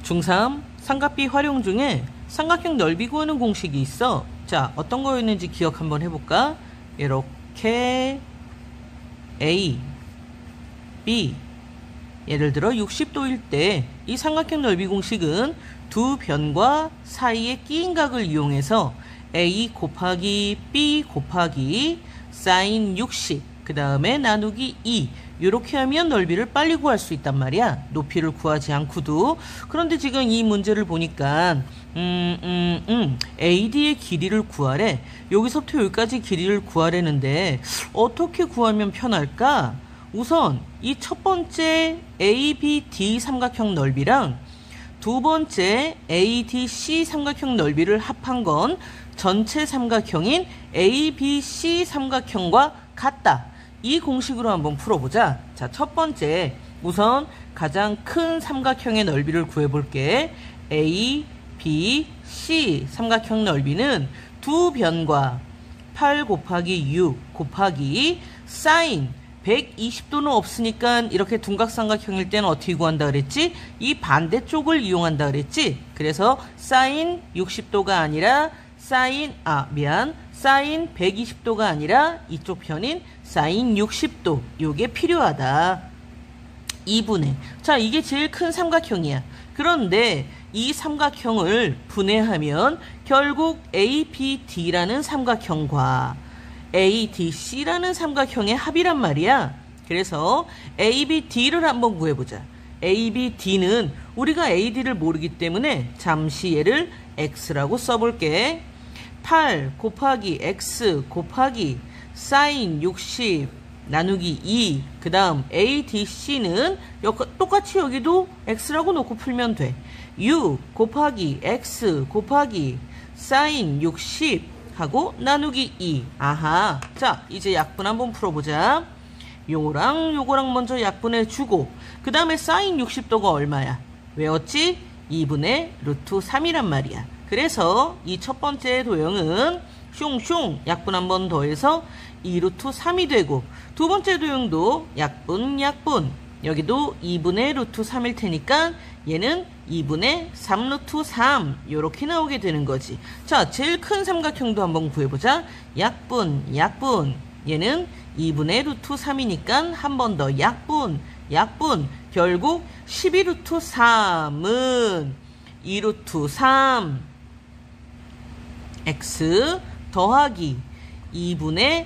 중3 삼각비 활용 중에 삼각형 넓이 구하는 공식이 있어. 자, 어떤 거였는지 기억 한번 해볼까? 이렇게 A, B, 예를 들어 60도일 때 이 삼각형 넓이 공식은 두 변과 사이의 끼인 각을 이용해서 A 곱하기 B 곱하기 사인 60, 그 다음에 나누기 2, 이렇게 하면 넓이를 빨리 구할 수 있단 말이야. 높이를 구하지 않고도. 그런데 지금 이 문제를 보니까 AD의 길이를 구하래. 여기서부터 여기까지 길이를 구하려는데 어떻게 구하면 편할까? 우선 이 첫 번째 ABD 삼각형 넓이랑 두 번째 ADC 삼각형 넓이를 합한 건 전체 삼각형인 ABC 삼각형과 같다. 이 공식으로 한번 풀어보자. 자, 첫 번째 우선 가장 큰 삼각형의 넓이를 구해볼게. ABC 삼각형 넓이는 두 변과 8 곱하기 6 곱하기 사인 120도는 없으니까 이렇게 둥각삼각형일 때는 어떻게 구한다 그랬지? 이 반대쪽을 이용한다 그랬지? 그래서 사인 60도가 아니라 사인 120도가 아니라 이쪽 편인 사인 60도. 요게 필요하다. 2분의. 자, 이게 제일 큰 삼각형이야. 그런데 이 삼각형을 분해하면 결국 ABD라는 삼각형과 ADC라는 삼각형의 합이란 말이야. 그래서 ABD를 한번 구해보자. ABD는 우리가 AD를 모르기 때문에 잠시 얘를 X라고 써볼게. 8 곱하기 X 곱하기 사인 60 나누기 2, 그 다음 ADC는 똑같이 여기도 X라고 놓고 풀면 돼. 6 곱하기 X 곱하기 사인 60 하고 나누기 2. 아하. 자, 이제 약분 한번 풀어보자. 요거랑 요거랑 먼저 약분해 주고 그 다음에 사인 60도가 얼마야? 외웠지? 2분의 루트 3이란 말이야. 그래서 이 첫 번째 도형은 슝슝 약분 한번 더해서 2루트 3이 되고 두 번째 도형도 약분 여기도 2분의 루트 3일 테니까 얘는 2분의 3루트 3 요렇게 나오게 되는 거지. 자, 제일 큰 삼각형도 한번 구해보자. 약분 얘는 2분의 루트 3이니까 한 번 더 약분 결국 12루트 3은 2루트 3 x 더하기 2분의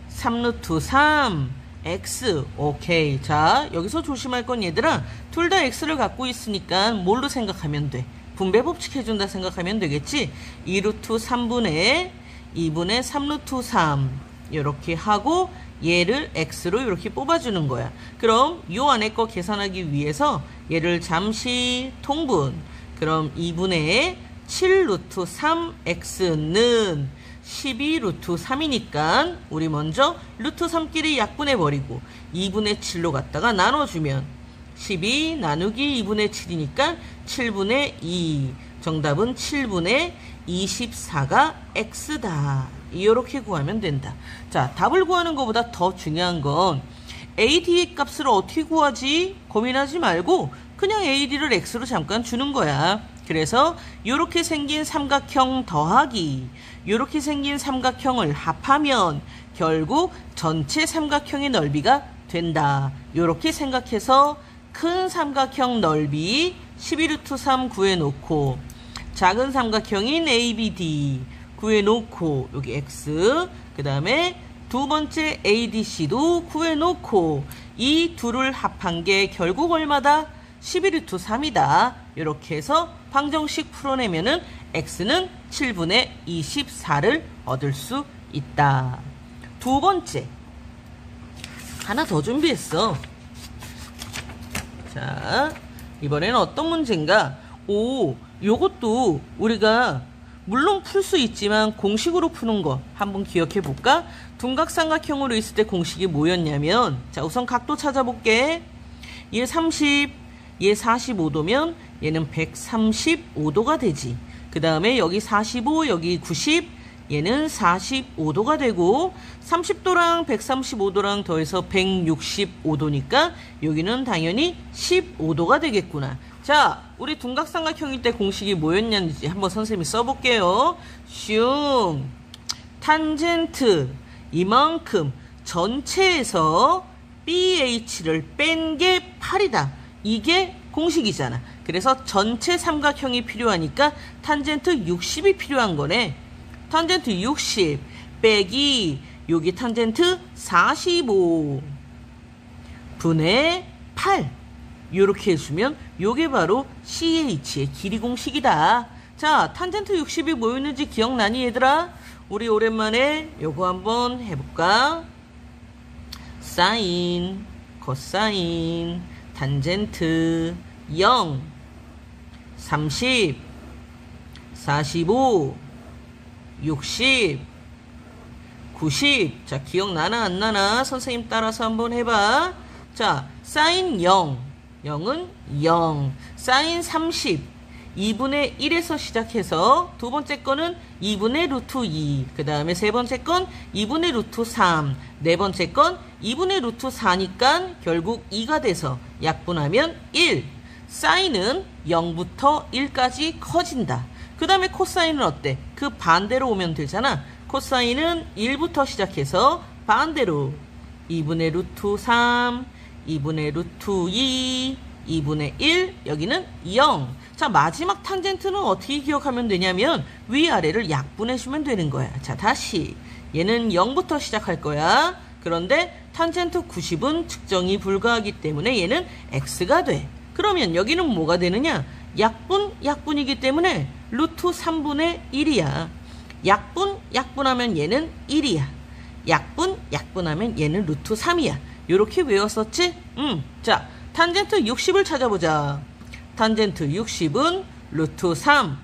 3루트 3 x. 오케이. 자, 여기서 조심할 건 얘들아, 둘 다 x를 갖고 있으니까 뭘로 생각하면 돼? 분배 법칙 해준다 생각하면 되겠지? 2루트 3분의 2분의 3루트 3 이렇게 하고 얘를 x로 이렇게 뽑아주는 거야. 그럼 요 안에 거 계산하기 위해서 얘를 잠시 통분. 그럼 2분의 7루트 3x는 12루트 3이니까 우리 먼저 루트 3끼리 약분해버리고 2분의 7로 갖다가 나눠주면 12 나누기 2분의 7이니까 7분의 2. 정답은 7분의 24가 x다. 이렇게 구하면 된다. 자, 답을 구하는 것보다 더 중요한 건 AD의 값을 어떻게 구하지? 고민하지 말고 그냥 AD를 x로 잠깐 주는 거야. 그래서 이렇게 생긴 삼각형 더하기 이렇게 생긴 삼각형을 합하면 결국 전체 삼각형의 넓이가 된다. 이렇게 생각해서 큰 삼각형 넓이 12루트 3 구해놓고 작은 삼각형인 ABD 구해놓고 여기 x 그 다음에 두 번째 ADC도 구해놓고 이 둘을 합한 게 결국 얼마다? 12루트 3이다. 이렇게 해서 방정식 풀어내면은 x는 7분의 24를 얻을 수 있다. 두 번째 하나 더 준비했어. 자, 이번에는 어떤 문제인가? 요것도 우리가 물론 풀 수 있지만 공식으로 푸는 거 한번 기억해 볼까? 둥각삼각형으로 있을 때 공식이 뭐였냐면, 자, 우선 각도 찾아볼게. 얘 30, 얘 45도면 얘는 135도가 되지. 그 다음에 여기 45, 여기 90, 얘는 45도가 되고 30도랑 135도랑 더해서 165도니까 여기는 당연히 15도가 되겠구나. 자, 우리 둔각삼각형일 때 공식이 뭐였는지 한번 선생님이 써볼게요. 슝. 탄젠트 이만큼 전체에서 BH를 뺀 게 8이다. 이게 공식이잖아. 그래서 전체 삼각형이 필요하니까 탄젠트 60이 필요한 거네. 탄젠트 60 빼기 여기 탄젠트 45 분의 8 이렇게 해주면 요게 바로 CH의 길이 공식이다. 자, 탄젠트 60이 뭐였는지 기억나니 얘들아? 우리 오랜만에 요거 한번 해볼까? 사인, 코사인, 탄젠트 0, 30, 45, 60, 90. 자, 기억나나 안 나나? 선생님 따라서 한번 해봐. 자, 사인 0, 0은 0. 사인 30, 2분의 1에서 시작해서 두 번째 거는 2분의 루트 2, 그 다음에 세 번째 건 2분의 루트 3, 네 번째 건 2분의 루트 4니까 결국 2가 돼서 약분하면 1. 사인은 0부터 1까지 커진다. 그 다음에 코사인은 어때? 그 반대로 오면 되잖아. 코사인은 1부터 시작해서 반대로 2분의 루트 3, 2분의 루트 2, 2분의 1, 여기는 0. 자, 마지막 탄젠트는 어떻게 기억하면 되냐면 위아래를 약분해주면 되는 거야. 자, 다시 얘는 0부터 시작할 거야. 그런데 탄젠트 90은 측정이 불가하기 때문에 얘는 x가 돼. 그러면 여기는 뭐가 되느냐? 약분이기 때문에 루트 3분의 1이야. 약분하면 얘는 1이야. 약분하면 얘는 루트 3이야. 요렇게 외웠었지? 자, 탄젠트 60을 찾아보자. 탄젠트 60은 루트 3,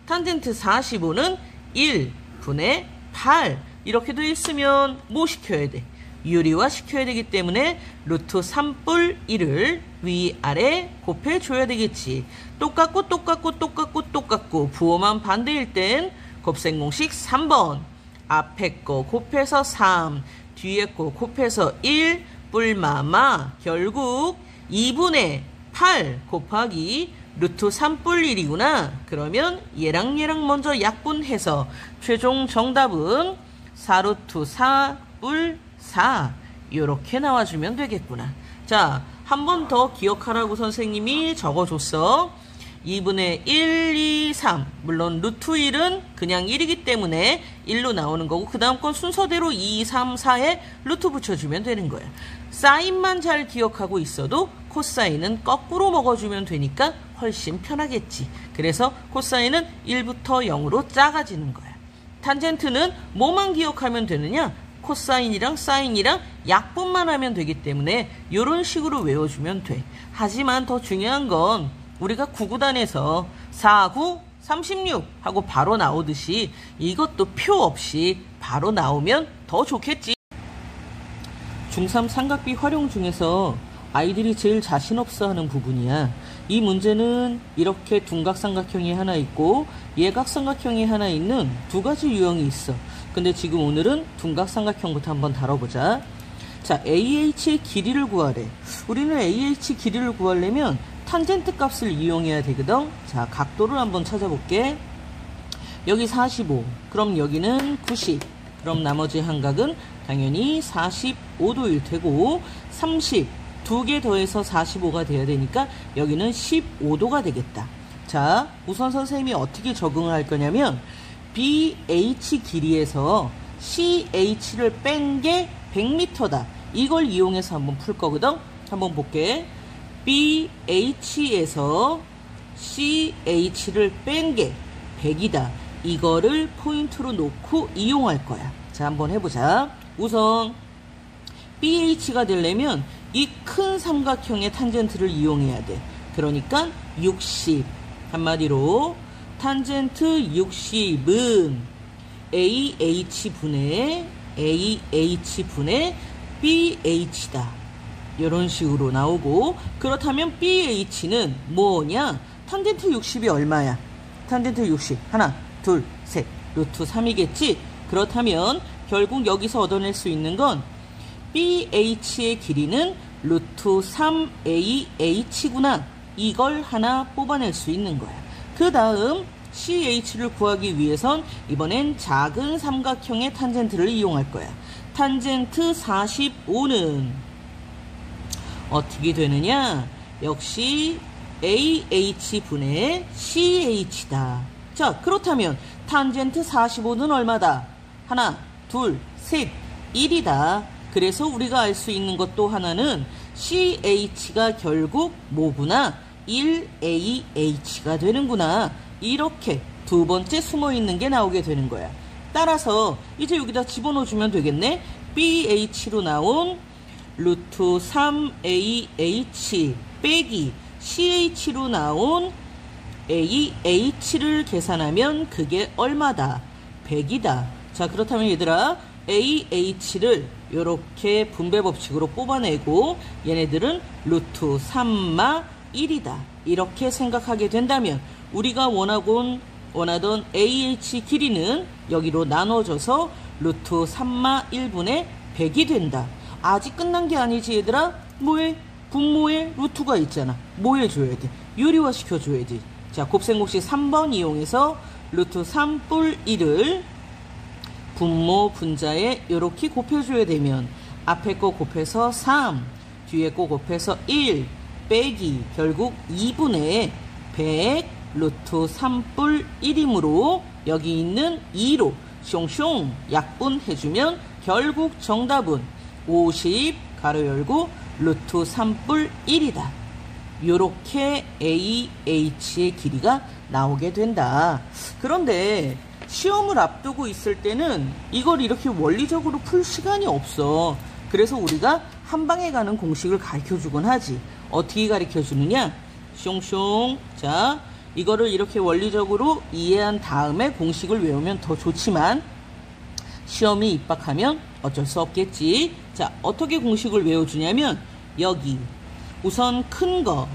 탄젠트 45는 1분의 8. 이렇게 돼 있으면 뭐 시켜야 돼? 유리화 시켜야 되기 때문에 루트 3뿔 1을 위아래 곱해줘야 되겠지. 똑같고 부호만 반대일 땐 곱셈공식 3번. 앞에 거 곱해서 3, 뒤에 거 곱해서 1, 뿔마마 결국 2분의 8 곱하기 루트 3뿔 1이구나. 그러면 얘랑 먼저 약분해서 최종 정답은 4루트 4뿔 4 이렇게 나와주면 되겠구나. 자, 한 번 더 기억하라고 선생님이 적어줬어. 2분의 1, 2, 3. 물론 루트 1은 그냥 1이기 때문에 1로 나오는 거고 그 다음 건 순서대로 2, 3, 4에 루트 붙여주면 되는 거야. 사인만 잘 기억하고 있어도 코사인은 거꾸로 먹어주면 되니까 훨씬 편하겠지. 그래서 코사인은 1부터 0으로 작아지는 거야. 탄젠트는 뭐만 기억하면 되느냐? 코사인이랑 사인이랑 약분만 하면 되기 때문에 이런 식으로 외워주면 돼. 하지만 더 중요한 건 우리가 구구단에서 4, 9, 36 하고 바로 나오듯이 이것도 표 없이 바로 나오면 더 좋겠지. 중3 삼각비 활용 중에서 아이들이 제일 자신 없어 하는 부분이야. 이 문제는 이렇게 둔각삼각형이 하나 있고 예각삼각형이 하나 있는 두 가지 유형이 있어. 근데 지금 오늘은 둔각삼각형부터 한번 다뤄보자. 자, AH의 길이를 구하래. 우리는 AH 길이를 구하려면 탄젠트 값을 이용해야 되거든. 자, 각도를 한번 찾아볼게. 여기 45, 그럼 여기는 90, 그럼 나머지 한각은 당연히 45도일 테고 30, 두 개 더해서 45가 돼야 되니까 여기는 15도가 되겠다. 자, 우선 선생님이 어떻게 적응을 할 거냐면 BH 길이에서 CH를 뺀 게 100m다. 이걸 이용해서 한번 풀 거거든. 한번 볼게. BH에서 CH를 뺀 게 100이다. 이거를 포인트로 놓고 이용할 거야. 자, 한번 해보자. 우선 BH가 되려면 이 큰 삼각형의 탄젠트를 이용해야 돼. 그러니까 60. 한마디로 탄젠트 60은 AH분의 BH다. 이런 식으로 나오고, 그렇다면 BH는 뭐냐? 탄젠트 60이 얼마야? 탄젠트 60 하나 둘 셋 루트 3이겠지? 그렇다면 결국 여기서 얻어낼 수 있는 건 BH의 길이는 루트 3AH구나. 이걸 하나 뽑아낼 수 있는 거야. 그 다음 CH를 구하기 위해선 이번엔 작은 삼각형의 탄젠트를 이용할 거야. 탄젠트 45는 어떻게 되느냐? 역시 AH분의 CH다. 자, 그렇다면 탄젠트 45는 얼마다? 하나, 둘, 셋, 1이다. 그래서 우리가 알 수 있는 것 또 하나는 CH가 결국 뭐구나? 1AH가 되는구나. 이렇게 두 번째 숨어있는 게 나오게 되는 거야. 따라서 이제 여기다 집어넣어주면 되겠네. BH로 나온 루트 3AH 빼기 CH로 나온 AH를 계산하면 그게 얼마다? 100이다. 자, 그렇다면 얘들아, AH를 이렇게 분배 법칙으로 뽑아내고 얘네들은 루트 3마 1이다. 이렇게 생각하게 된다면 우리가 원하던 AH 길이는 여기로 나눠져서 루트 3마 1분의 100이 된다. 아직 끝난 게 아니지 얘들아. 뭐해? 분모에 루트가 있잖아. 뭐 해줘야 돼? 유리화 시켜줘야지. 자, 곱셈공식 3번 이용해서 루트 3뿔 1을 분모 분자에 이렇게 곱해줘야 되면 앞에 거 곱해서 3, 뒤에 거 곱해서 1 빼기 결국 2분의 100 루트 3뿔 1이므로 여기 있는 2로 숑숑 약분해주면 결국 정답은 50 가로 열고 루트 3뿔 1이다. 요렇게 AH의 길이가 나오게 된다. 그런데 시험을 앞두고 있을 때는 이걸 이렇게 원리적으로 풀 시간이 없어. 그래서 우리가 한 방에 가는 공식을 가르쳐주곤 하지. 어떻게 가르쳐주느냐? 숑숑. 자, 이거를 이렇게 원리적으로 이해한 다음에 공식을 외우면 더 좋지만 시험이 입박하면 어쩔 수 없겠지. 자, 어떻게 공식을 외워주냐면 여기 우선 큰 거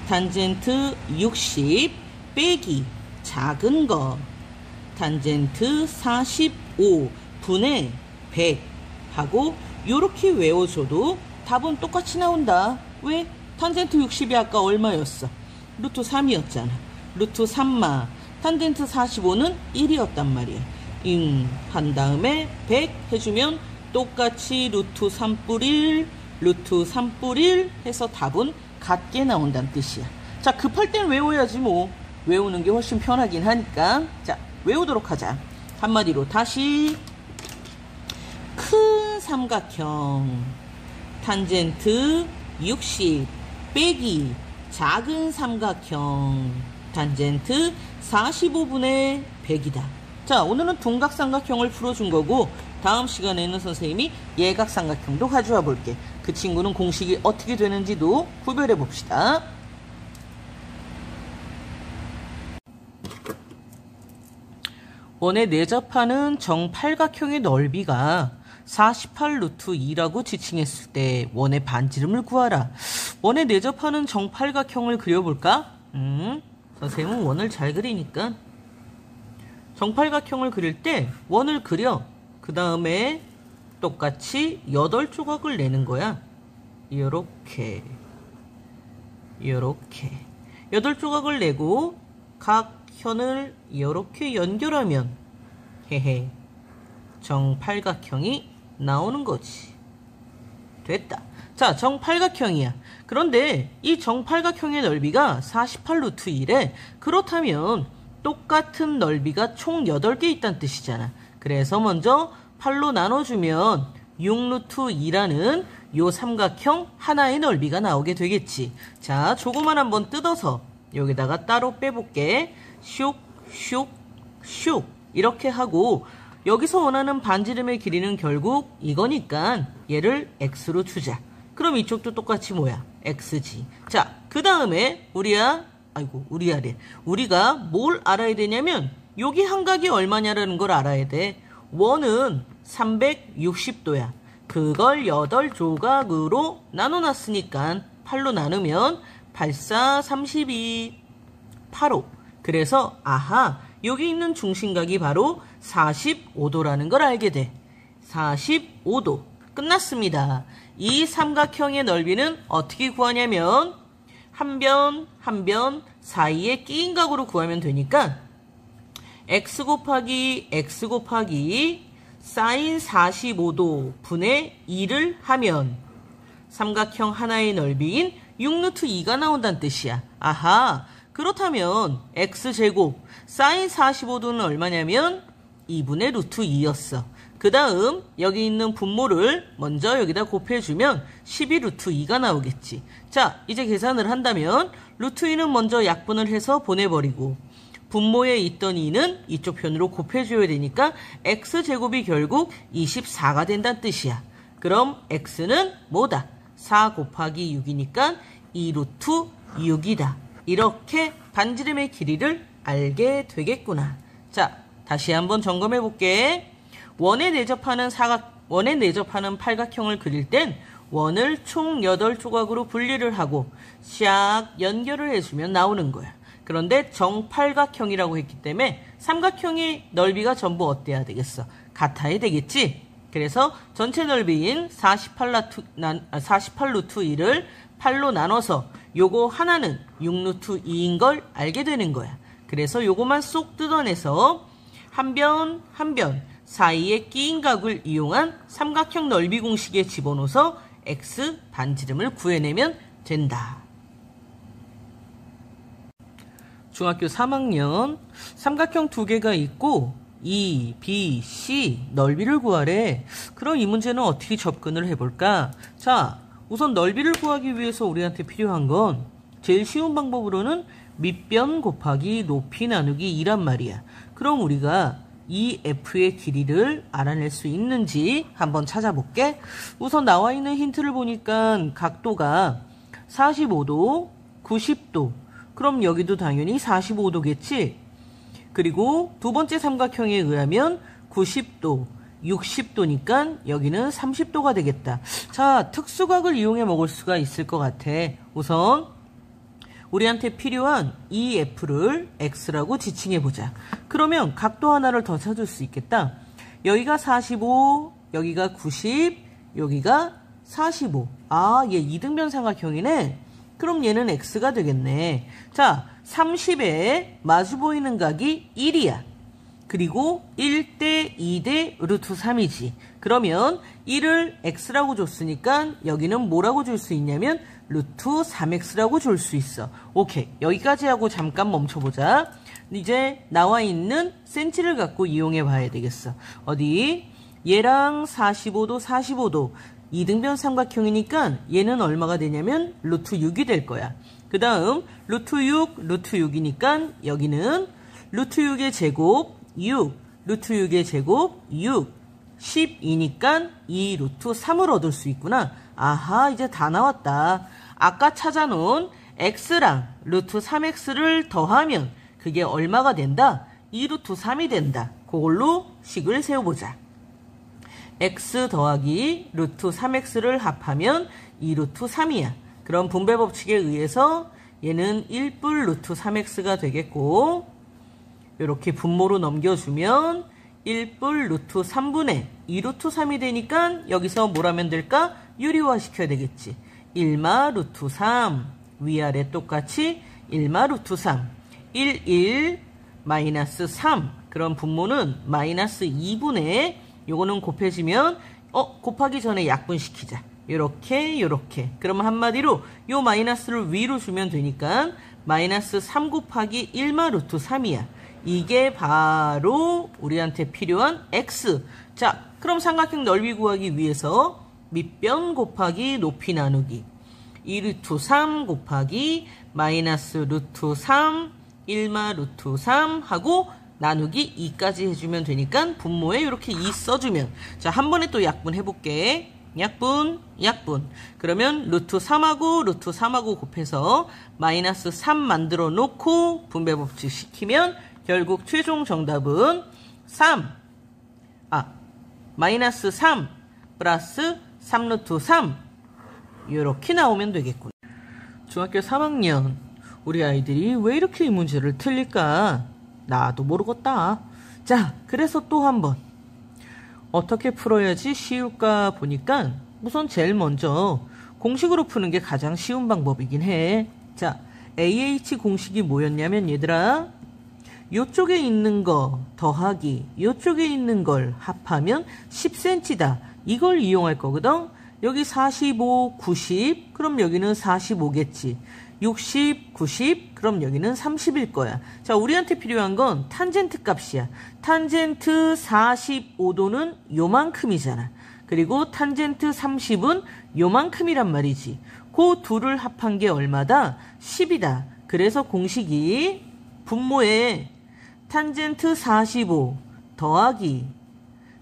탄젠트 60 빼기 작은 거 탄젠트 45 분의 100 하고 요렇게 외워줘도 답은 똑같이 나온다. 왜? 탄젠트 60이 아까 얼마였어? 루트 3이었잖아. 루트 3마 탄젠트 45는 1이었단 말이야. 한 다음에 100 해주면 똑같이 루트 3뿔 1 루트 3뿔 1 해서 답은 같게 나온다는 뜻이야. 자, 급할 땐 외워야지 뭐. 외우는 게 훨씬 편하긴 하니까. 자, 외우도록 하자. 한마디로 다시 큰 삼각형 탄젠트 60 빼기 작은 삼각형 탄젠트 45분의 100이다. 자, 오늘은 둔각삼각형을 풀어준 거고 다음 시간에는 선생님이 예각삼각형도 가져와 볼게. 그 친구는 공식이 어떻게 되는지도 구별해 봅시다. 원에 내접하는 정팔각형의 넓이가 48 루트 2라고 지칭했을 때 원의 반지름을 구하라. 원에 내접하는 정팔각형을 그려볼까? 선생님은 원을 잘 그리니까 정팔각형을 그릴 때 원을 그려. 그 다음에 똑같이 8조각을 내는 거야. 요렇게 8조각을 내고 각 현을 요렇게 연결하면 헤헤 정팔각형이 나오는 거지. 됐다. 자, 정팔각형이야. 그런데 이 정팔각형의 넓이가 48 루트 1에 그렇다면 똑같은 넓이가 총 8개 있다는 뜻이잖아. 그래서 먼저 8로 나눠주면 6 루트 2라는 요 삼각형 하나의 넓이가 나오게 되겠지. 자, 조금만 한번 뜯어서 여기다가 따로 빼볼게. 슉, 슉, 슉 이렇게 하고 여기서 원하는 반지름의 길이는 결국 이거니까 얘를 x로 주자. 그럼 이쪽도 똑같이 뭐야? x지. 자, 그 다음에 우리가 뭘 알아야 되냐면 여기 한각이 얼마냐라는 걸 알아야 돼. 원은 360도야. 그걸 8조각으로 나눠놨으니까 8로 나누면 8, 4, 32, 8호. 그래서 아하, 여기 있는 중심각이 바로 45도라는 걸 알게 돼. 45도. 끝났습니다. 이 삼각형의 넓이는 어떻게 구하냐면 한 변 사이에 끼인 각으로 구하면 되니까 x 곱하기 사인 45도 분의 2를 하면 삼각형 하나의 넓이인 6루트 2가 나온다는 뜻이야. 아하, 그렇다면 x제곱 사인 45도는 얼마냐면 2분의 루트 2였어. 그 다음 여기 있는 분모를 먼저 여기다 곱해주면 12루트 2가 나오겠지. 자, 이제 계산을 한다면 루트 2는 먼저 약분을 해서 보내버리고 분모에 있던 2는 이쪽 편으로 곱해줘야 되니까 x제곱이 결국 24가 된다는 뜻이야. 그럼 x는 뭐다? 4 곱하기 6이니까 2루트 6이다. 이렇게 반지름의 길이를 알게 되겠구나. 자, 다시 한번 점검해 볼게. 원에 내접하는 팔각형을 그릴 땐 원을 총 8조각으로 분리를 하고 샥 연결을 해주면 나오는 거야. 그런데 정팔각형이라고 했기 때문에 삼각형의 넓이가 전부 어때야 되겠어? 같아야 되겠지? 그래서 전체 넓이인 48루트 2를 8로 나눠서 요거 하나는 6루트 2인 걸 알게 되는 거야. 그래서 요거만 쏙 뜯어내서 한 변 사이에 끼인 각을 이용한 삼각형 넓이 공식에 집어넣어서 x 반지름을 구해내면 된다. 중학교 3학년 삼각형 두 개가 있고 E, B, C 넓이를 구하래. 그럼 이 문제는 어떻게 접근을 해볼까? 자, 우선 넓이를 구하기 위해서 우리한테 필요한 건 제일 쉬운 방법으로는 밑변 곱하기 높이 나누기 2란 말이야. 그럼 우리가 이 F의 길이를 알아낼 수 있는지 한번 찾아볼게. 우선 나와 있는 힌트를 보니까 각도가 45도, 90도. 그럼 여기도 당연히 45도겠지? 그리고 두 번째 삼각형에 의하면 90도, 60도니까 여기는 30도가 되겠다. 자, 특수각을 이용해 먹을 수가 있을 것 같아. 우선 우리한테 필요한 이 F를 X라고 지칭해보자. 그러면 각도 하나를 더 찾을 수 있겠다. 여기가 45, 여기가 90, 여기가 45. 아, 얘 이등변 삼각형이네. 그럼 얘는 X가 되겠네. 자, 30에 마주 보이는 각이 1이야. 그리고 1대 2대 루트 3이지. 그러면 1을 X라고 줬으니까 여기는 뭐라고 줄 수 있냐면 루트 3X라고 줄 수 있어. 오케이. 여기까지 하고 잠깐 멈춰보자. 이제 나와 있는 센치를 갖고 이용해 봐야 되겠어. 어디? 얘랑 45도 이등변 삼각형이니까 얘는 얼마가 되냐면 루트 6이 될 거야. 그 다음 루트 6이니까 여기는 루트 6의 제곱 6, 루트 6의 제곱 6, 10이니까 2 루트 3을 얻을 수 있구나. 아하, 이제 다 나왔다. 아까 찾아놓은 x랑 루트 3x를 더하면 그게 얼마가 된다? 2 루트 3이 된다. 그걸로 식을 세워보자. x 더하기 루트 3x를 합하면 2 루트 3이야. 그럼 분배 법칙에 의해서 얘는 1뿔 루트 3x가 되겠고 이렇게 분모로 넘겨주면 1뿔 루트 3분의 2 루트 3이 되니까 여기서 뭘 하면 될까? 유리화 시켜야 되겠지. 1마 루트 3 위아래 똑같이 1마 루트 3 1 마이너스 3 그럼 분모는 마이너스 2분의 요거는 곱해지면 곱하기 전에 약분시키자. 요렇게 그러면 한마디로 요 마이너스를 위로 주면 되니까 마이너스 3 곱하기 1마 루트 3이야. 이게 바로 우리한테 필요한 x. 자, 그럼 삼각형 넓이 구하기 위해서 밑변 곱하기 높이 나누기 2 루트 3 곱하기 마이너스 루트 3 1마 루트 3 하고 나누기 2까지 해주면 되니까 분모에 이렇게 2 써주면 자, 한 번에 또 약분 해볼게. 약분. 그러면 루트 3하고 곱해서 마이너스 3 만들어 놓고 분배 법칙 시키면 결국 최종 정답은 마이너스 3 플러스 3 루트 3 이렇게 나오면 되겠군. 중학교 3학년 우리 아이들이 왜 이렇게 이 문제를 틀릴까? 나도 모르겠다. 자, 그래서 또 한번 어떻게 풀어야지 쉬울까 보니까 우선 제일 먼저 공식으로 푸는 게 가장 쉬운 방법이긴 해. 자, AH 공식이 뭐였냐면 얘들아, 요쪽에 있는 거 더하기 요쪽에 있는 걸 합하면 10cm다. 이걸 이용할 거거든. 여기 45, 90, 그럼 여기는 45겠지. 60, 90, 그럼 여기는 30일 거야. 자, 우리한테 필요한 건 탄젠트 값이야. 탄젠트 45도는 요만큼이잖아. 그리고 탄젠트 30은 요만큼이란 말이지. 그 둘을 합한 게 얼마다? 10이다. 그래서 공식이 분모에 탄젠트 45 더하기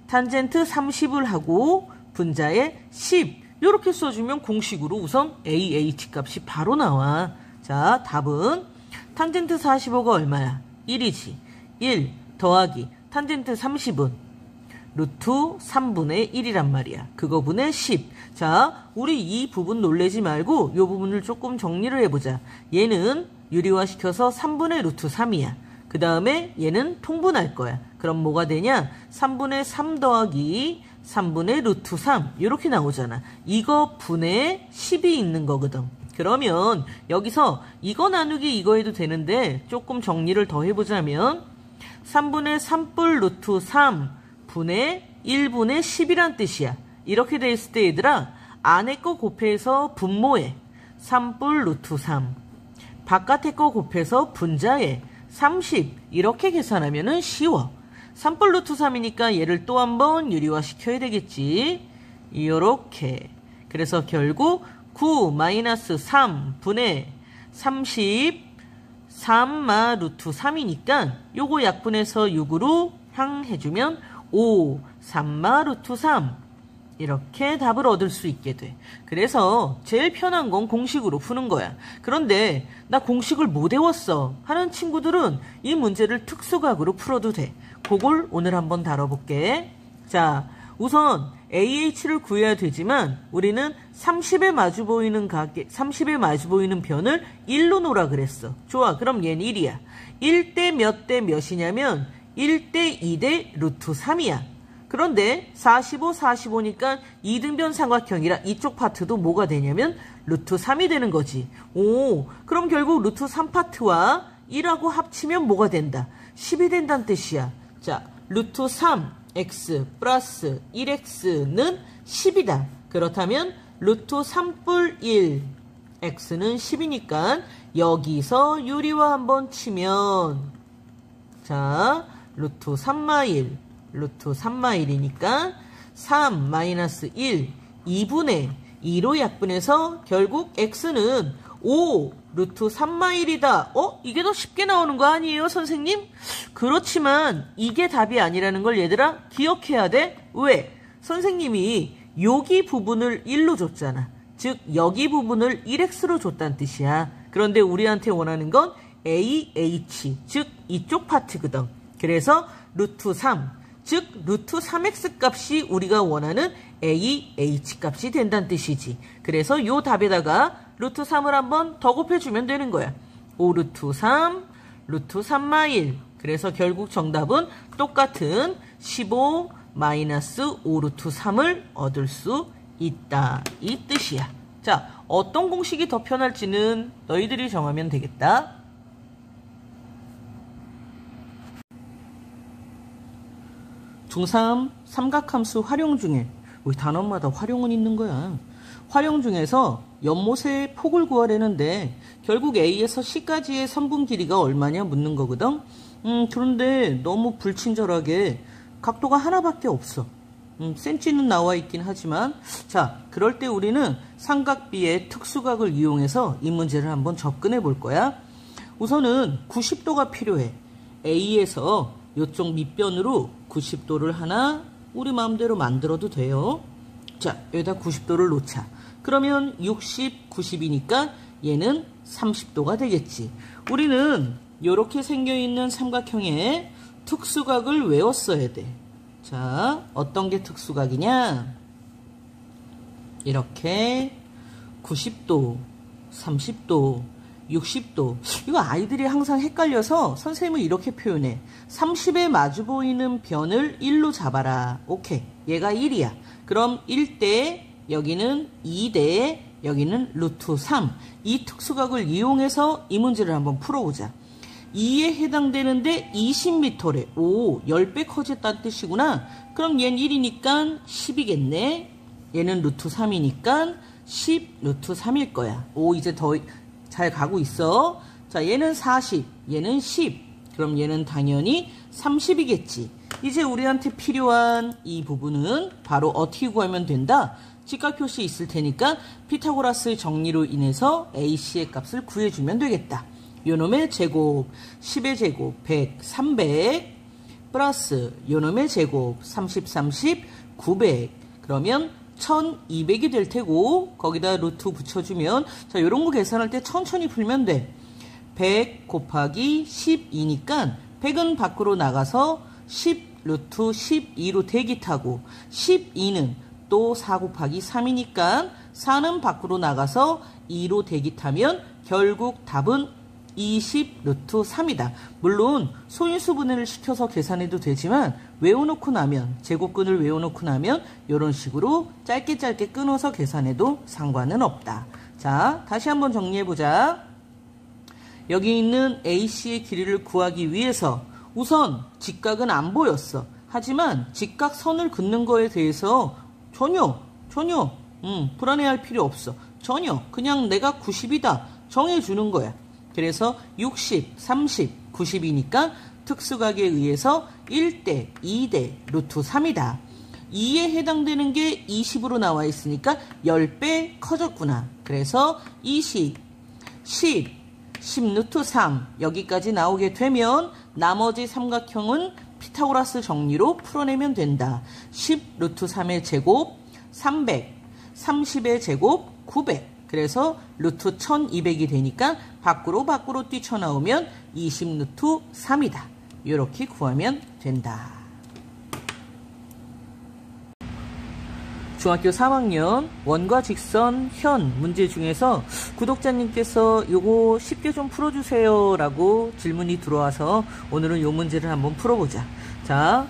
탄젠트 30을 하고 분자에 10 이렇게 써주면 공식으로 우선 AH 값이 바로 나와. 자, 답은 탄젠트 45가 얼마야? 1이지. 1 더하기 탄젠트 30은 루트 3분의 1이란 말이야. 그거분의 10. 자, 우리 이 부분 놀래지 말고 이 부분을 조금 정리를 해보자. 얘는 유리화시켜서 3분의 루트 3이야. 그 다음에 얘는 통분할 거야. 그럼 뭐가 되냐? 3분의 3 더하기 3분의 루트 3 이렇게 나오잖아. 이거 분의 10이 있는 거거든. 그러면 여기서 이거 나누기 이거 해도 되는데 조금 정리를 더 해보자면 3분의 3뿔 루트 3 분의 1분의 10이란 뜻이야. 이렇게 돼 있을 때 얘들아, 안에 거 곱해서 분모에 3뿔 루트 3 바깥에 거 곱해서 분자에 30 이렇게 계산하면은 쉬워. 3뿔 루트 3이니까 얘를 또 한번 유리화 시켜야 되겠지. 이렇게. 그래서 결국 9 마이너스 3 분의 30 3마 루트 3이니까 요거 약분해서 6으로 향해주면 5 3마 루트 3 이렇게 답을 얻을 수 있게 돼. 그래서 제일 편한 건 공식으로 푸는 거야. 그런데 나 공식을 못 외웠어 하는 친구들은 이 문제를 특수각으로 풀어도 돼. 그걸 오늘 한번 다뤄볼게. 자, 우선 AH를 구해야 되지만 우리는 30에 마주 보이는 가게, 30에 마주 보이는 변을 1로 놓으라 그랬어. 좋아, 그럼 얘는 1이야. 1대 몇 대 몇이냐면 1대 2대 루트 3이야. 그런데 45, 45니까 이등변 삼각형이라 이쪽 파트도 뭐가 되냐면 루트 3이 되는 거지. 오, 그럼 결국 루트 3파트와 1하고 합치면 뭐가 된다? 10이 된다는 뜻이야. 자, 루트 3x 플러스 1x는 10이다. 그렇다면 루트 3뿔 1 x는 10이니까 여기서 유리화 한번 치면 자, 루트 3마 1 루트 3마 1이니까 3 마이너스 1 2분의 2로 약분해서 결국 x는 5 루트 3마 1이다. 이게 더 쉽게 나오는 거 아니에요, 선생님? 그렇지만 이게 답이 아니라는 걸 얘들아 기억해야 돼. 왜? 선생님이 여기 부분을 1로 줬잖아. 즉 여기 부분을 1x로 줬다는 뜻이야. 그런데 우리한테 원하는 건 AH, 즉 이쪽 파트거든. 그래서 루트 3, 즉 루트 3x 값이 우리가 원하는 AH 값이 된다는 뜻이지. 그래서 요 답에다가 루트 3을 한번 더 곱해주면 되는 거야. 5 루트 3, 루트 3마 1. 그래서 결국 정답은 똑같은 15 마이너스 5 루트 3을 얻을 수 있다. 이 뜻이야. 자, 어떤 공식이 더 편할지는 너희들이 정하면 되겠다. 중3 삼각함수 활용 중에 우리 단원마다 활용은 있는 거야. 활용 중에서 연못의 폭을 구하려는데 결국 A에서 C까지의 선분 길이가 얼마냐 묻는 거거든. 그런데 너무 불친절하게 각도가 하나밖에 없어. 센치는 나와 있긴 하지만 자, 그럴 때 우리는 삼각비의 특수각을 이용해서 이 문제를 한번 접근해 볼 거야. 우선은 90도가 필요해. A에서 이쪽 밑변으로 90도를 하나 우리 마음대로 만들어도 돼요. 자, 여기다 90도를 놓자. 그러면 60, 90이니까 얘는 30도가 되겠지. 우리는 이렇게 생겨있는 삼각형의 특수각을 외웠어야 돼. 자, 어떤 게 특수각이냐? 이렇게 90도, 30도, 60도. 이거 아이들이 항상 헷갈려서 선생님은 이렇게 표현해. 30에 마주 보이는 변을 1로 잡아라. 오케이. 얘가 1이야. 그럼 1대 여기는 2대 여기는 루트 3. 이 특수각을 이용해서 이 문제를 한번 풀어보자. 2에 해당되는데 20m래. 오, 10배 커졌다는 뜻이구나. 그럼 얘는 1이니까 10이겠네. 얘는 루트 3이니까 10 루트 3일 거야. 오, 이제 더 잘 가고 있어. 자, 얘는 40, 얘는 10. 그럼 얘는 당연히 30이겠지. 이제 우리한테 필요한 이 부분은 바로 어떻게 구하면 된다? 직각 표시 있을 테니까 피타고라스의 정리로 인해서 AC의 값을 구해주면 되겠다. 요놈의 제곱 10의 제곱 100, 300 플러스 요놈의 제곱 30, 30, 900 그러면 1200이 될 테고 거기다 루트 붙여주면 자 요런 거 계산할 때 천천히 풀면 돼. 100 곱하기 12니까 100은 밖으로 나가서 10 루트 12로 대기타고 12는 또 4 곱하기 3이니까 4는 밖으로 나가서 2로 대기타면 결국 답은 20 루트 3이다. 물론 소인수분해를 시켜서 계산해도 되지만 외워놓고 나면 제곱근을 외워놓고 나면 이런 식으로 짧게 끊어서 계산해도 상관은 없다. 자, 다시 한번 정리해보자. 여기 있는 AC의 길이를 구하기 위해서 우선 직각은 안 보였어. 하지만 직각선을 긋는 거에 대해서 전혀 불안해할 필요 없어. 전혀 그냥 내가 90이다 정해주는 거야. 그래서 60, 30, 90이니까 특수각에 의해서 1대, 2대, 루트 3이다. 2에 해당되는 게 20으로 나와 있으니까 10배 커졌구나. 그래서 20, 10, 10 루트 3 여기까지 나오게 되면 나머지 삼각형은 피타고라스 정리로 풀어내면 된다. 10 루트 3의 제곱 300, 30의 제곱 900 그래서 루트 1200이 되니까 밖으로 뛰쳐나오면 20 루트 3이다. 이렇게 구하면 된다. 중학교 3학년 원과 직선 현 문제 중에서 구독자님께서 요거 쉽게 좀 풀어주세요 라고 질문이 들어와서 오늘은 요 문제를 한번 풀어보자. 자,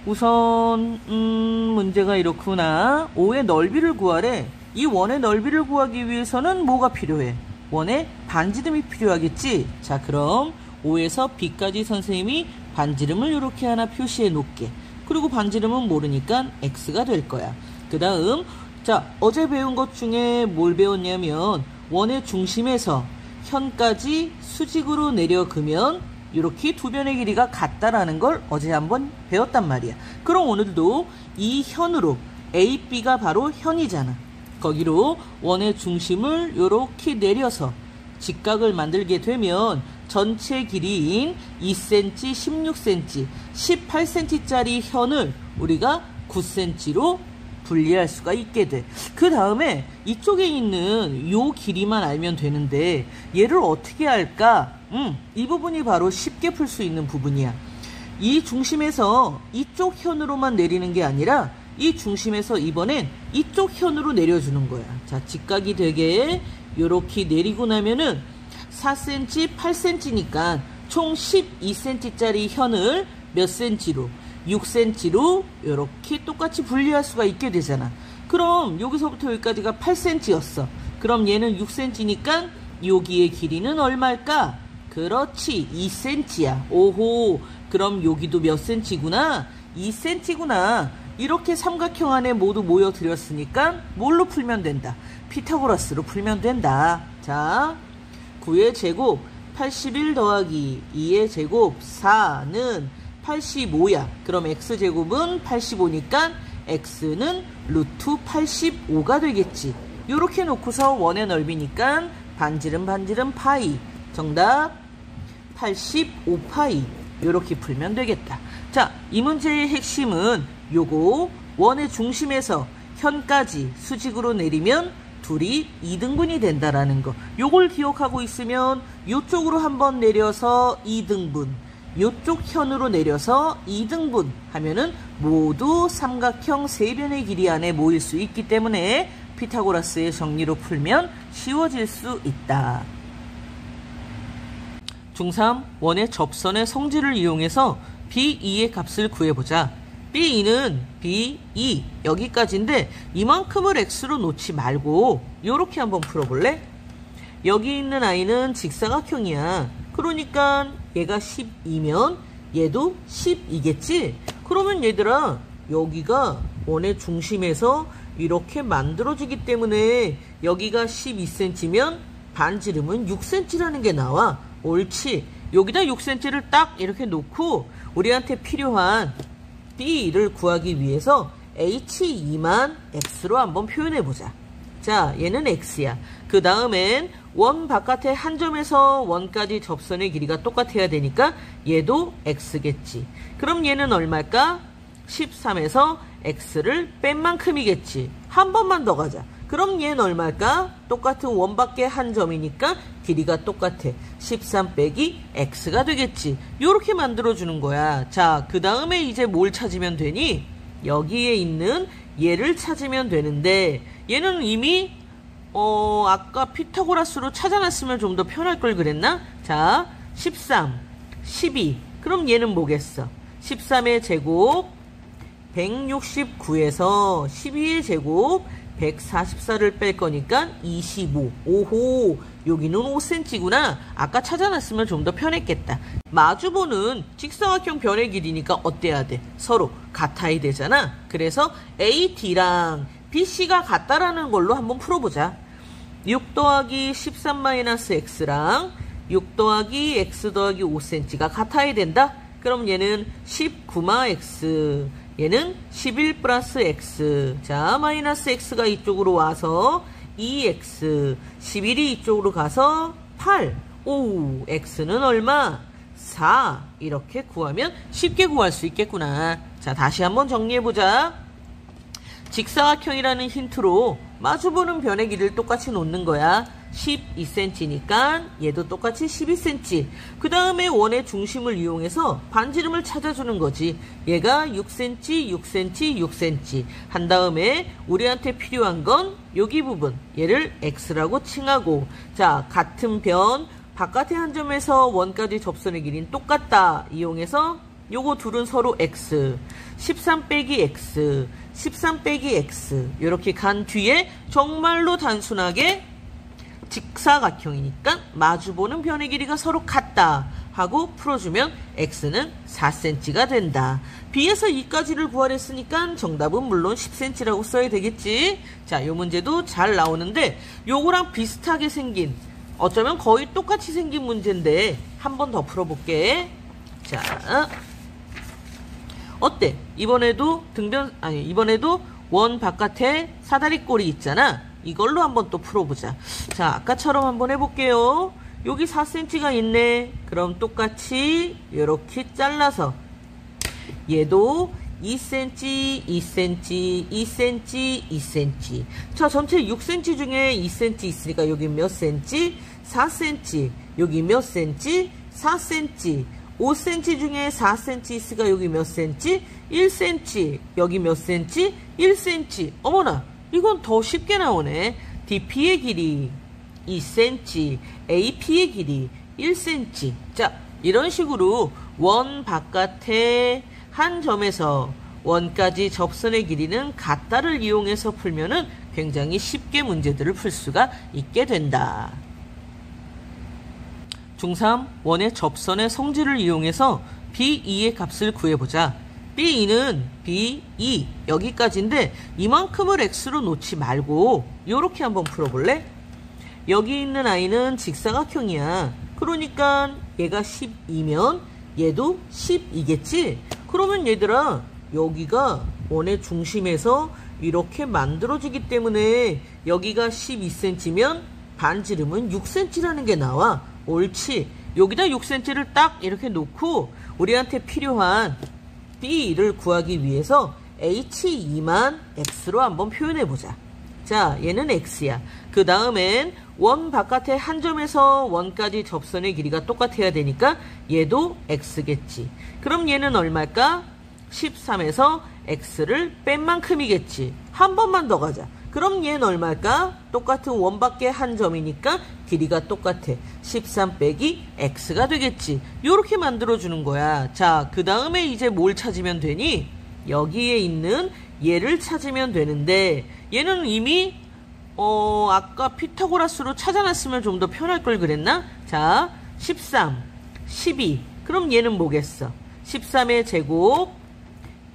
우선 문제가 이렇구나. O의 넓이를 구하래. 이 원의 넓이를 구하기 위해서는 뭐가 필요해? 원의 반지름이 필요하겠지? 자, 그럼 O에서 B까지 선생님이 반지름을 이렇게 하나 표시해 놓을게. 그리고 반지름은 모르니까 X가 될 거야. 그 다음, 자, 어제 배운 것 중에 뭘 배웠냐면 원의 중심에서 현까지 수직으로 내려 그면 이렇게 두 변의 길이가 같다라는 걸 어제 한번 배웠단 말이야. 그럼 오늘도 이 현으로 A, B가 바로 현이잖아. 거기로 원의 중심을 이렇게 내려서 직각을 만들게 되면 전체 길이인 2cm, 16cm, 18cm짜리 현을 우리가 9cm로 분리할 수가 있게 돼. 그 다음에 이쪽에 있는 요 길이만 알면 되는데 얘를 어떻게 할까? 이 부분이 바로 쉽게 풀 수 있는 부분이야. 이 중심에서 이쪽 현으로만 내리는 게 아니라 이 중심에서 이번엔 이쪽 현으로 내려주는 거야. 자, 직각이 되게 요렇게 내리고 나면은 4cm, 8cm니까 총 12cm짜리 현을 몇 cm로? 6cm로 이렇게 똑같이 분리할 수가 있게 되잖아. 그럼 여기서부터 여기까지가 8cm였어. 그럼 얘는 6cm니까 여기의 길이는 얼마일까? 그렇지, 2cm야. 오호, 그럼 여기도 몇 cm구나? 2cm구나. 이렇게 삼각형 안에 모두 모여들었으니까 뭘로 풀면 된다? 피타고라스로 풀면 된다. 자, 9의 제곱 81 더하기 2의 제곱 4는 85야. 그럼 x제곱은 85니까 x는 루트 85가 되겠지. 요렇게 놓고서 원의 넓이니까 반지름 파이. 정답 85파이. 요렇게 풀면 되겠다. 자, 이 문제의 핵심은 요거 원의 중심에서 현까지 수직으로 내리면 둘이 2등분이 된다라는 거. 요걸 기억하고 있으면 요쪽으로 한번 내려서 2등분, 요쪽 현으로 내려서 2등분 하면은 모두 삼각형 세 변의 길이 안에 모일 수 있기 때문에 피타고라스의 정리로 풀면 쉬워질 수 있다. 중3 원의 접선의 성질을 이용해서 B2의 값을 구해보자. B2는 B2 여기까지인데 이만큼을 x로 놓지 말고 요렇게 한번 풀어볼래? 여기 있는 아이는 직사각형이야. 그러니까 얘가 12면 얘도 10이겠지? 그러면 얘들아 여기가 원의 중심에서 이렇게 만들어지기 때문에 여기가 12cm면 반지름은 6cm라는 게 나와. 옳지. 여기다 6cm를 딱 이렇게 놓고 우리한테 필요한 B를 구하기 위해서 H2만 X로 한번 표현해보자. 자, 얘는 X야. 그 다음엔 원 바깥에 한 점에서 원까지 접선의 길이가 똑같아야 되니까 얘도 X겠지. 그럼 얘는 얼마일까? 13에서 X를 뺀 만큼이겠지. 한 번만 더 가자. 그럼 얘는 얼마일까? 똑같은 원 밖에 한 점이니까 길이가 똑같아. 13 빼기 X가 되겠지. 요렇게 만들어주는 거야. 자, 그 다음에 이제 뭘 찾으면 되니? 여기에 있는 얘를 찾으면 되는데 얘는 이미 아까 피타고라스로 찾아놨으면 좀 더 편할 걸 그랬나? 자, 13, 12. 그럼 얘는 뭐겠어? 13의 제곱 169에서 12의 제곱 144를 뺄 거니까 25. 오호, 여기는 5cm구나. 아까 찾아놨으면 좀 더 편했겠다. 마주보는 직사각형 변의 길이니까 어때야 돼? 서로 같아야 되잖아. 그래서 AD랑 BC가 같다라는 걸로 한번 풀어보자. 6 더하기 13-x랑 6 더하기 x 더하기 5cm가 같아야 된다. 그럼 얘는 19x, 얘는 11 플러스 x. 자, 마이너스 x가 이쪽으로 와서 2x, 11이 이쪽으로 가서 8. 오, x는 얼마? 4. 이렇게 구하면 쉽게 구할 수 있겠구나. 자, 다시 한번 정리해보자. 직사각형이라는 힌트로 마주보는 변의 길이를 똑같이 놓는 거야. 12cm니까 얘도 똑같이 12cm. 그 다음에 원의 중심을 이용해서 반지름을 찾아주는 거지. 얘가 6cm, 6cm, 6cm 한 다음에 우리한테 필요한 건 여기 부분, 얘를 x라고 칭하고, 자, 같은 변 바깥의 한 점에서 원까지 접선의 길이는 똑같다 이용해서 요거 둘은 서로 x, 13 빼기 x, 13 빼기 x 이렇게 간 뒤에 정말로 단순하게 직사각형이니까 마주보는 변의 길이가 서로 같다 하고 풀어주면 x는 4cm가 된다. b에서 2까지를 구하랬으니까 정답은 물론 10cm라고 써야 되겠지. 자, 요 문제도 잘 나오는데 요거랑 비슷하게 생긴, 어쩌면 거의 똑같이 생긴 문제인데 한 번 더 풀어볼게. 자, 어때? 이번에도 이번에도 원 바깥에 사다리꼴이 있잖아. 이걸로 한번 또 풀어보자. 자, 아까처럼 한번 해볼게요. 여기 4cm가 있네. 그럼 똑같이 이렇게 잘라서 얘도 2cm, 2cm, 2cm, 2cm. 자, 전체 6cm 중에 2cm 있으니까 여기 몇 cm? 4cm. 여기 몇 cm? 4cm. 5cm 중에 4cm 있으니까 여기 몇 cm? 1cm. 여기 몇 cm? 1cm. 어머나, 이건 더 쉽게 나오네. DP의 길이 2cm, AP의 길이 1cm. 자, 이런 식으로 원 바깥에 한 점에서 원까지 접선의 길이는 같다를 이용해서 풀면은 굉장히 쉽게 문제들을 풀 수가 있게 된다. 중3 원의 접선의 성질을 이용해서 B2의 값을 구해보자. B2는 B2 여기까지인데 이만큼을 x로 놓지 말고 요렇게 한번 풀어볼래? 여기 있는 아이는 직사각형이야. 그러니까 얘가 12면 얘도 10이겠지? 그러면 얘들아 여기가 원의 중심에서 이렇게 만들어지기 때문에 여기가 12cm면 반지름은 6cm라는 게 나와. 옳지. 여기다 6cm를 딱 이렇게 놓고 우리한테 필요한 B를 구하기 위해서 H2만 X로 한번 표현해보자. 자, 얘는 X야. 그 다음엔 원 바깥에 한 점에서 원까지 접선의 길이가 똑같아야 되니까 얘도 X겠지. 그럼 얘는 얼마일까? 13에서 X를 뺀 만큼이겠지. 한 번만 더 가자. 그럼 얘는 얼마일까? 똑같은 원 밖에 한 점이니까 길이가 똑같아. 13 빼기 X가 되겠지. 요렇게 만들어주는 거야. 자, 그 다음에 이제 뭘 찾으면 되니? 여기에 있는 얘를 찾으면 되는데 얘는 이미 아까 피타고라스로 찾아놨으면 좀 더 편할 걸 그랬나? 자, 13, 12. 그럼 얘는 뭐겠어? 13의 제곱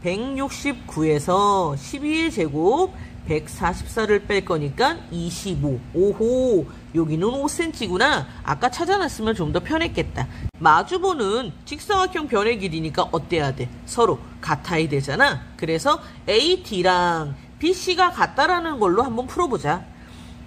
169에서 12의 제곱 144를 뺄 거니까 25. 오호, 여기는 5cm구나. 아까 찾아놨으면 좀 더 편했겠다. 마주보는 직사각형 변의 길이니까 어때야 돼? 서로 같아야 되잖아. 그래서 AD랑 BC가 같다라는 걸로 한번 풀어보자.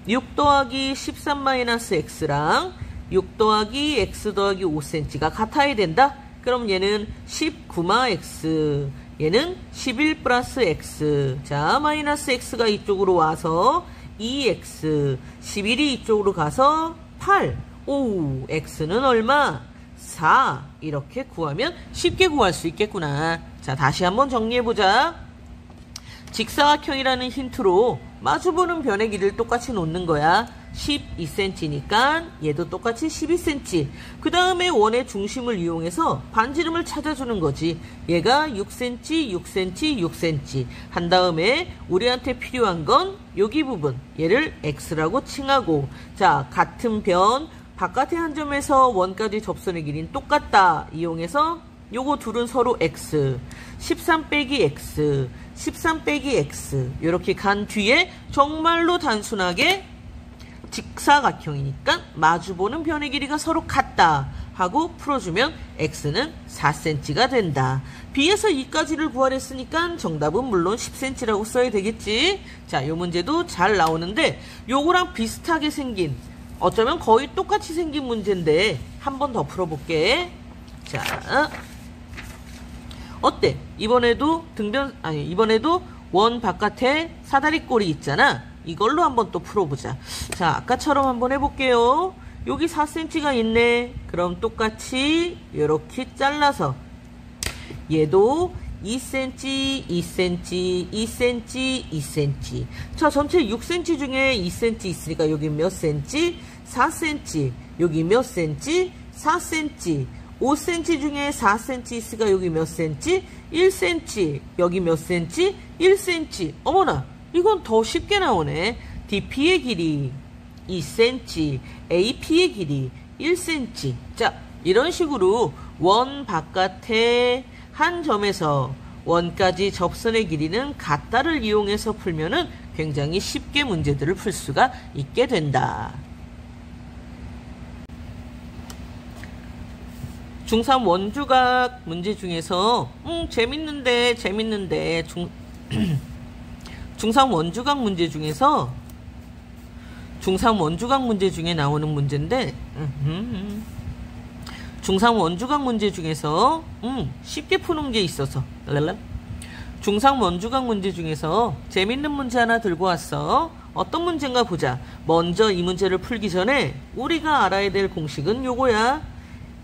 6 더하기 13-x랑 6 더하기 x 더하기 5cm가 같아야 된다. 그럼 얘는 19x, 얘는 11 플러스 x. 자, 마이너스 x가 이쪽으로 와서 2x, 11이 이쪽으로 가서 8. 오, x는 얼마? 4. 이렇게 구하면 쉽게 구할 수 있겠구나. 자, 다시 한번 정리해보자. 직사각형이라는 힌트로 마주보는 변의 길이를 똑같이 놓는 거야. 12cm니까 얘도 똑같이 12cm. 그 다음에 원의 중심을 이용해서 반지름을 찾아주는 거지. 얘가 6cm, 6cm, 6cm 한 다음에 우리한테 필요한 건 여기 부분, 얘를 x라고 칭하고, 자, 같은 변 바깥의 한 점에서 원까지 접선의 길이는 똑같다 이용해서 요거 둘은 서로 x, 13 빼기 x, 13 빼기 x 이렇게 간 뒤에 정말로 단순하게 직사각형이니까 마주보는 변의 길이가 서로 같다 하고 풀어주면 x는 4cm가 된다. b에서 2까지를 구하랬으니까 정답은 물론 10cm라고 써야 되겠지. 자, 요 문제도 잘 나오는데 요거랑 비슷하게 생긴, 어쩌면 거의 똑같이 생긴 문제인데 한 번 더 풀어볼게. 자, 어때? 이번에도 이번에도 원 바깥에 사다리꼴이 있잖아. 이걸로 한번 또 풀어보자. 자, 아까처럼 한번 해볼게요. 여기 4cm가 있네. 그럼 똑같이 이렇게 잘라서 얘도 2cm, 2cm, 2cm, 2cm. 자, 전체 6cm 중에 2cm 있으니까 여기 몇 cm? 4cm. 여기 몇 cm? 4cm. 5cm 중에 4cm 있으니까 여기 몇 cm? 1cm. 여기 몇 cm? 1cm. 어머나, 이건 더 쉽게 나오네. DP의 길이 2cm, AP의 길이 1cm. 자, 이런 식으로 원 바깥에 한 점에서 원까지 접선의 길이는 같다를 이용해서 풀면은 굉장히 쉽게 문제들을 풀 수가 있게 된다. 중3 원주각 문제 중에서 재밌는데 중3 원주각 문제 중에서 중3 원주각 문제 중에 나오는 문제인데 중3 원주각 문제 중에서 쉽게 푸는 문제 있어서 중3 원주각 문제 중에서 재밌는 문제 하나 들고 왔어. 어떤 문제인가 보자. 먼저 이 문제를 풀기 전에 우리가 알아야 될 공식은 요거야.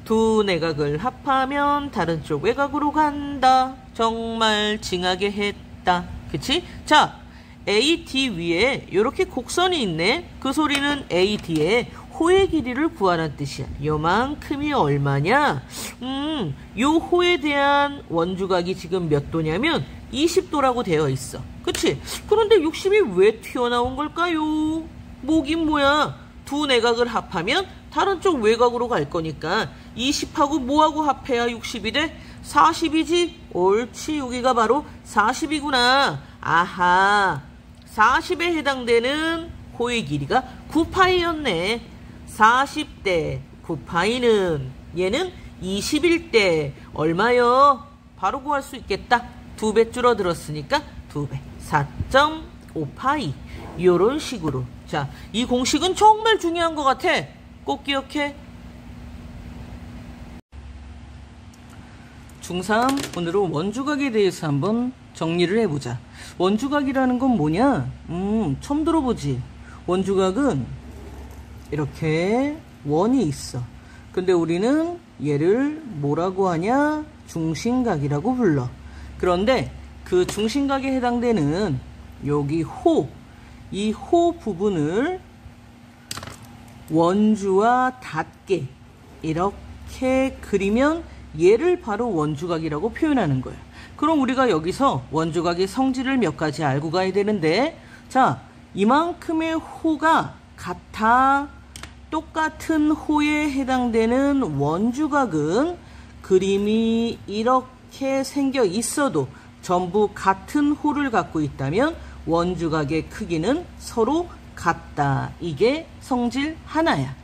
두 내각을 합하면 다른 쪽 외곽으로 간다. 정말 징하게 했다. 그치? 자, AD 위에 이렇게 곡선이 있네. 그 소리는 AD의 호의 길이를 구하라는 뜻이야. 요만큼이 얼마냐? 요 호에 대한 원주각이 지금 몇 도냐면 20도라고 되어 있어. 그치? 그런데 60이 왜 튀어나온 걸까요? 뭐긴 뭐야. 두 내각을 합하면 다른 쪽 외곽으로 갈 거니까 20하고 뭐하고 합해야 60이 돼? 40이지? 옳지, 여기가 바로 40이구나. 아하, 40에 해당되는 호의 길이가 9파이였네. 40대 9파이는 얘는 21대 얼마요? 바로 구할 수 있겠다. 2배 줄어들었으니까 2배 4.5파이. 요런 식으로. 자, 이 공식은 정말 중요한 것 같아. 꼭 기억해. 중3 오늘은 원주각에 대해서 한번 정리를 해보자. 원주각이라는 건 뭐냐? 처음 들어보지. 원주각은 이렇게 원이 있어. 근데 우리는 얘를 뭐라고 하냐? 중심각이라고 불러. 그런데 그 중심각에 해당되는 여기 호, 이 호 부분을 원주와 닿게 이렇게 그리면 얘를 바로 원주각이라고 표현하는 거야. 그럼 우리가 여기서 원주각의 성질을 몇 가지 알고 가야 되는데, 자, 이만큼의 호가 같아. 똑같은 호에 해당되는 원주각은 그림이 이렇게 생겨 있어도 전부 같은 호를 갖고 있다면 원주각의 크기는 서로 같다. 이게 성질 하나야.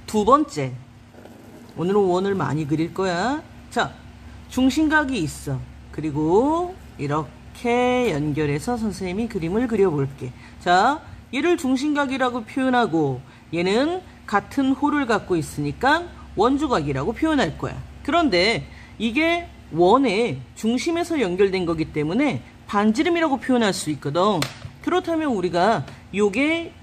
두 번째, 오늘은 원을 많이 그릴 거야. 자, 중심각이 있어. 그리고 이렇게 연결해서 선생님이 그림을 그려볼게. 자, 얘를 중심각이라고 표현하고 얘는 같은 호를 갖고 있으니까 원주각이라고 표현할 거야. 그런데 이게 원의 중심에서 연결된 거기 때문에 반지름이라고 표현할 수 있거든. 그렇다면 우리가 요게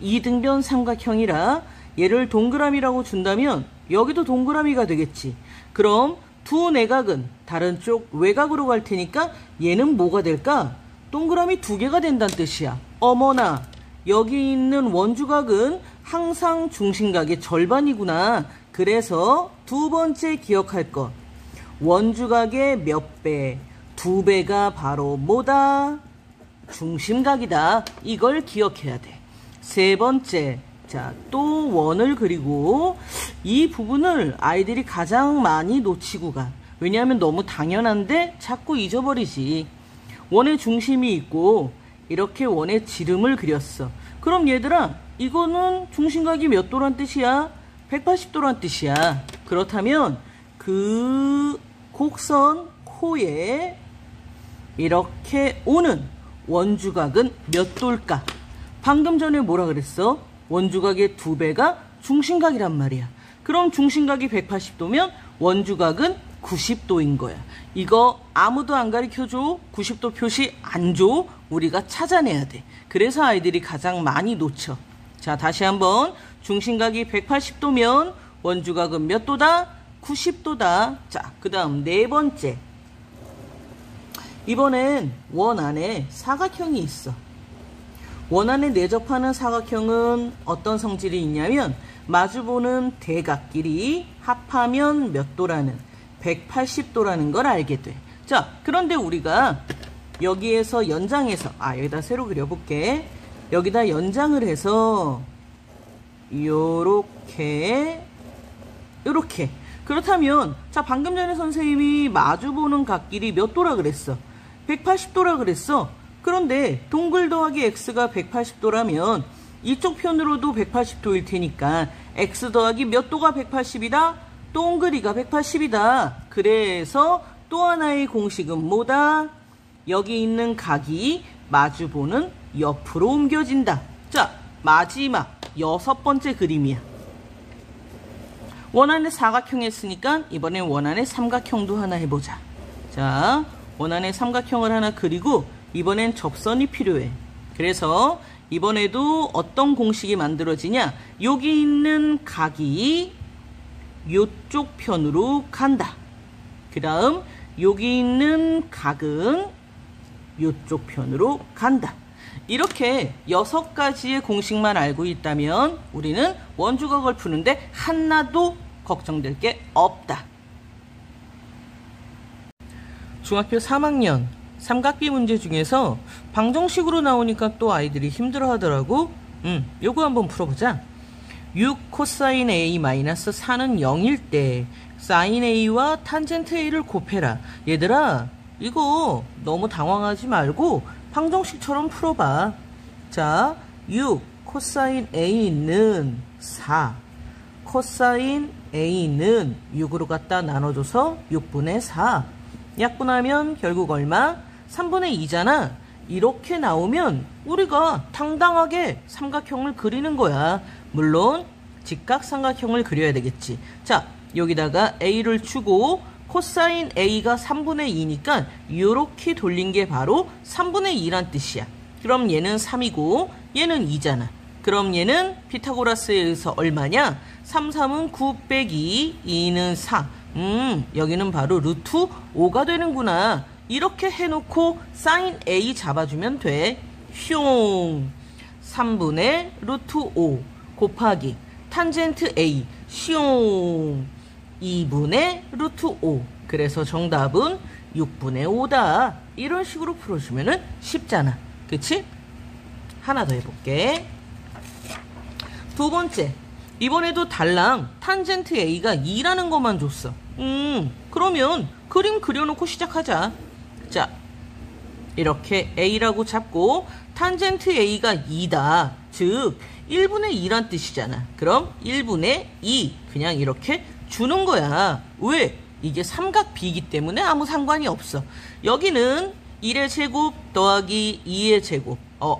이등변 삼각형이라 얘를 동그라미라고 준다면 여기도 동그라미가 되겠지. 그럼 두 내각은 다른 쪽 외곽으로 갈 테니까 얘는 뭐가 될까? 동그라미 두 개가 된다는 뜻이야. 어머나, 여기 있는 원주각은 항상 중심각의 절반이구나. 그래서 두 번째 기억할 것. 원주각의 몇 배? 두 배가 바로 뭐다? 중심각이다. 이걸 기억해야 돼. 세 번째. 자, 또 원을 그리고 이 부분을 아이들이 가장 많이 놓치고 가. 왜냐하면 너무 당연한데 자꾸 잊어버리지. 원의 중심이 있고 이렇게 원의 지름을 그렸어. 그럼 얘들아, 이거는 중심각이 몇 도란 뜻이야? 180도란 뜻이야. 그렇다면 그 곡선 코에 이렇게 오는 원주각은 몇 도일까? 방금 전에 뭐라 그랬어? 원주각의 두 배가 중심각이란 말이야. 그럼 중심각이 180도면 원주각은 90도인 거야. 이거 아무도 안 가르쳐줘. 90도 표시 안 줘. 우리가 찾아내야 돼. 그래서 아이들이 가장 많이 놓쳐. 자, 다시 한번. 중심각이 180도면 원주각은 몇 도다? 90도다. 자, 그 다음 네 번째. 이번엔 원 안에 사각형이 있어. 원 안에 내접하는 사각형은 어떤 성질이 있냐면 마주보는 대각끼리 합하면 몇 도라는 180도라는 걸 알게 돼. 자, 그런데 우리가 여기에서 연장해서 여기다 새로 그려볼게. 여기다 연장을 해서 요렇게 그렇다면 자, 방금 전에 선생님이 마주보는 각끼리 몇 도라 그랬어? 180도라 그랬어. 그런데 동글 더하기 x가 180도라면 이쪽 편으로도 180도일 테니까 x 더하기 몇 도가 180이다? 동그리가 180이다. 그래서 또 하나의 공식은 뭐다? 여기 있는 각이 마주보는 옆으로 옮겨진다. 자, 마지막 여섯 번째 그림이야. 원안의 사각형 했으니까 이번엔 원안의 삼각형도 하나 해보자. 자, 원안의 삼각형을 하나 그리고 이번엔 접선이 필요해. 그래서 이번에도 어떤 공식이 만들어지냐? 여기 있는 각이 요쪽 편으로 간다. 그 다음 여기 있는 각은 요쪽 편으로 간다. 이렇게 6가지의 공식만 알고 있다면 우리는 원주각을 푸는데 하나도 걱정될 게 없다. 중학교 3학년 삼각비 문제 중에서 방정식으로 나오니까 또 아이들이 힘들어 하더라고. 요거 한번 풀어보자. 6 코사인 A 마이너스 4는 0일 때 사인 A와 탄젠트 A를 곱해라. 얘들아, 이거 너무 당황하지 말고 방정식처럼 풀어봐. 자, 6 코사인 A는 4, 코사인 A는 6으로 갖다 나눠줘서 6분의 4. 약분하면 결국 얼마? 3분의 2잖아. 이렇게 나오면 우리가 당당하게 삼각형을 그리는 거야. 물론 직각삼각형을 그려야 되겠지. 자, 여기다가 A를 주고 코사인 A가 3분의 2니까 이렇게 돌린 게 바로 3분의 2란 뜻이야. 그럼 얘는 3이고 얘는 2잖아. 그럼 얘는 피타고라스에 의해서 얼마냐? 3, 3은 9 빼기 2는 4. 여기는 바로 루트 5가 되는구나. 이렇게 해놓고 사인 A 잡아주면 돼. 슝. 3분의 루트 5 곱하기 탄젠트 A 슝. 2분의 루트 5. 그래서 정답은 6분의 5다. 이런 식으로 풀어주면은 쉽잖아. 그치? 하나 더 해볼게. 두 번째. 이번에도 달랑 탄젠트 A가 2라는 것만 줬어. 그러면 그림 그려놓고 시작하자. 자, 이렇게 A라고 잡고 탄젠트 A가 2다. 즉 1분의 2란 뜻이잖아. 그럼 1분의 2 그냥 이렇게 주는 거야. 왜? 이게 삼각 B이기 때문에 아무 상관이 없어. 여기는 1의 제곱 더하기 2의 제곱.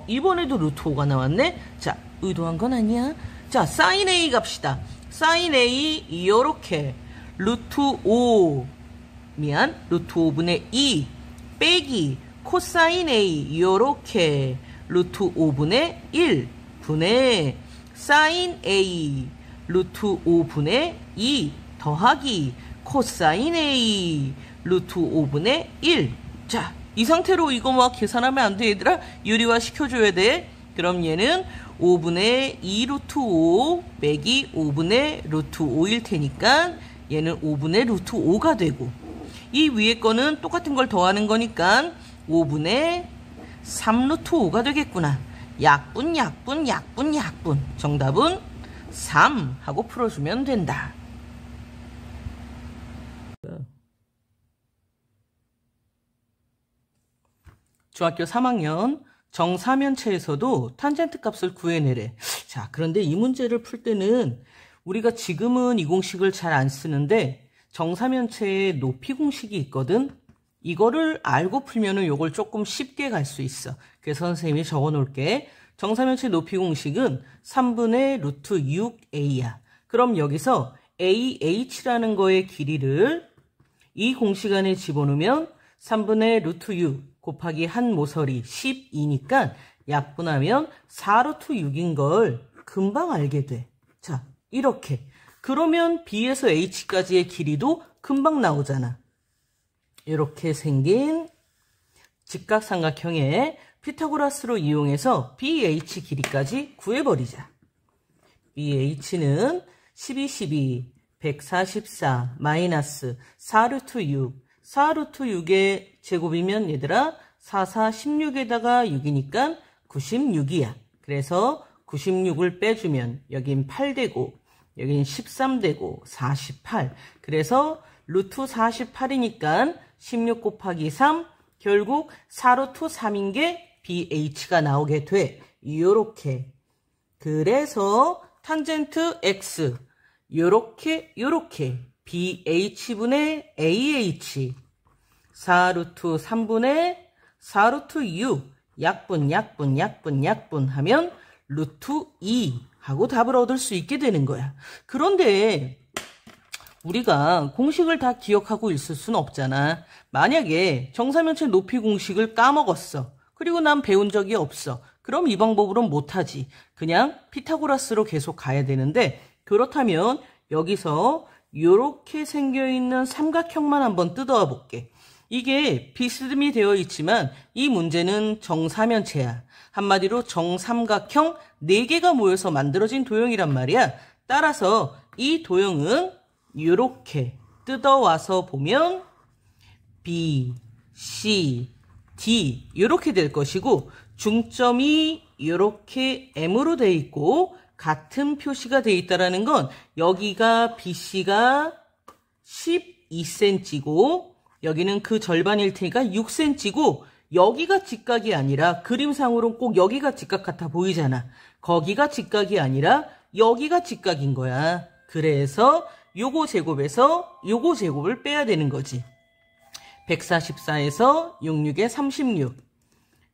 이번에도 루트 5가 나왔네. 자, 의도한 건 아니야. 자, 사인 A 갑시다. 사인 A 요렇게 루트 5분의 2 빼기 코사인 A 요렇게 루트 5분의 1 분의 사인 A 루트 5분의 2 더하기 코사인 A 루트 5분의 1. 자, 이 상태로 이거 막 계산하면 안 돼, 얘들아. 유리화 시켜줘야 돼. 그럼 얘는 5분의 2 루트 5 빼기 5분의 루트 5일 테니까 얘는 5분의 루트 5가 되고, 이 위에 거는 똑같은 걸 더하는 거니까 5분의 3 루트 5가 되겠구나. 약분. 정답은 3 하고 풀어주면 된다. 중학교 3학년 정사면체에서도 탄젠트 값을 구해내래. 자, 그런데 이 문제를 풀 때는 우리가 지금은 이 공식을 잘 안 쓰는데 정사면체에 높이 공식이 있거든. 이거를 알고 풀면은 요걸 조금 쉽게 갈 수 있어. 그래서 선생님이 적어 놓을게. 정사면체 높이 공식은 3분의 루트 6a야. 그럼 여기서 ah라는 거의 길이를 이 공식 안에 집어넣으면 3분의 루트 6 곱하기 한 모서리 12니까 약분하면 4루트 6인 걸 금방 알게 돼. 자, 이렇게. 그러면 B에서 H까지의 길이도 금방 나오잖아. 이렇게 생긴 직각삼각형의 피타고라스로 이용해서 BH 길이까지 구해버리자. BH는 12, 12, 144, 마이너스 4루트 6. 4루트 6의 제곱이면 얘들아 4, 4, 16에다가 6이니까 96이야. 그래서 96을 빼주면 여긴 8 되고 여긴 13 되고 48. 그래서 루트 48이니까 16 곱하기 3 결국 4루트 3인 게 BH가 나오게 돼. 요렇게. 그래서 탄젠트 X 요렇게 BH분의 AH 4루트 3분의 4루트 6 약분 하면 루트 2 하고 답을 얻을 수 있게 되는 거야. 그런데 우리가 공식을 다 기억하고 있을 수는 없잖아. 만약에 정사면체 높이 공식을 까먹었어. 그리고 난 배운 적이 없어. 그럼 이 방법으로는 못하지. 그냥 피타고라스로 계속 가야 되는데, 그렇다면 여기서 이렇게 생겨있는 삼각형만 한번 뜯어와 볼게. 이게 비스듬히 되어 있지만 이 문제는 정사면체야. 한마디로 정삼각형 4개가 모여서 만들어진 도형이란 말이야. 따라서 이 도형은 이렇게 뜯어와서 보면 B, C, D 이렇게 될 것이고, 중점이 이렇게 M으로 돼 있고 같은 표시가 돼 있다는 건 여기가 BC가 12cm고 여기는 그 절반일 테니까 6cm고, 여기가 직각이 아니라 그림상으로는 꼭 여기가 직각 같아 보이잖아. 거기가 직각이 아니라 여기가 직각인 거야. 그래서 요거 제곱에서 요거 제곱을 빼야 되는 거지. 144에서 66에 36.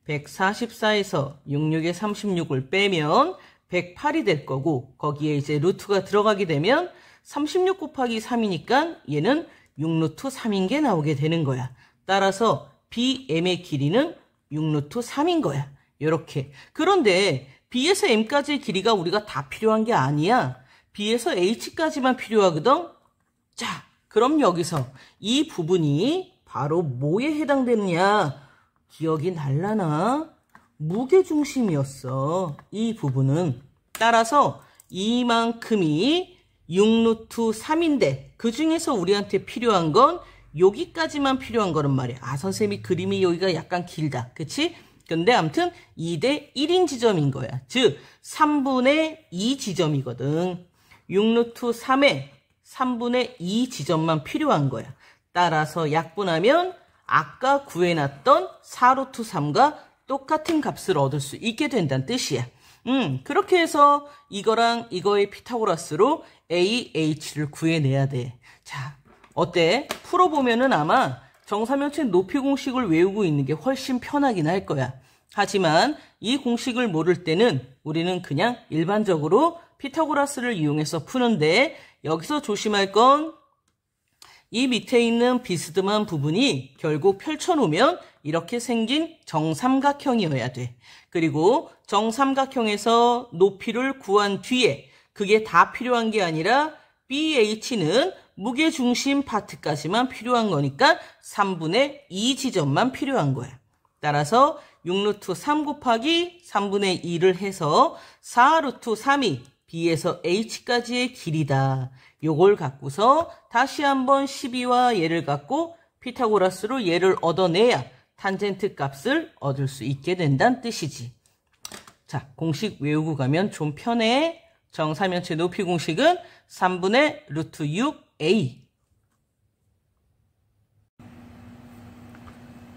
144에서 66에 36을 빼면 108이 될 거고, 거기에 이제 루트가 들어가게 되면 36 곱하기 3이니까 얘는 6루트 3인 게 나오게 되는 거야. 따라서 BM의 길이는 6루트 3인 거야. 이렇게. 그런데 B에서 M까지의 길이가 우리가 다 필요한 게 아니야. B에서 H까지만 필요하거든. 자, 그럼 여기서 이 부분이 바로 뭐에 해당되느냐? 기억이 날라나? 무게중심이었어. 이 부분은. 따라서 이만큼이 6루트 3인데 그 중에서 우리한테 필요한 건 여기까지만 필요한 거란 말이야. 아, 선생님이 그림이 여기가 약간 길다. 그치? 근데 아무튼 2대 1인 지점인 거야. 즉 3분의 2 지점이거든. 6루트 3의 3분의 2 지점만 필요한 거야. 따라서 약분하면 아까 구해놨던 4루트 3과 똑같은 값을 얻을 수 있게 된다는 뜻이야. 그렇게 해서 이거랑 이거의 피타고라스로 AH를 구해내야 돼. 자, 어때? 풀어보면은 아마 정사면체 높이 공식을 외우고 있는 게 훨씬 편하긴 할 거야. 하지만 이 공식을 모를 때는 우리는 그냥 일반적으로 피타고라스를 이용해서 푸는데 여기서 조심할 건 이 밑에 있는 비스듬한 부분이 결국 펼쳐놓으면 이렇게 생긴 정삼각형이어야 돼. 그리고 정삼각형에서 높이를 구한 뒤에 그게 다 필요한 게 아니라 BH는 무게중심 파트까지만 필요한 거니까 3분의 2 지점만 필요한 거야. 따라서 6루트 3 곱하기 3분의 2를 해서 4루트 3이 B에서 H까지의 길이다. 요걸 갖고서 다시 한번 12와 얘를 갖고 피타고라스로 얘를 얻어내야 탄젠트 값을 얻을 수 있게 된다는 뜻이지. 자, 공식 외우고 가면 좀 편해. 정사면체 높이 공식은 3분의 루트 6a.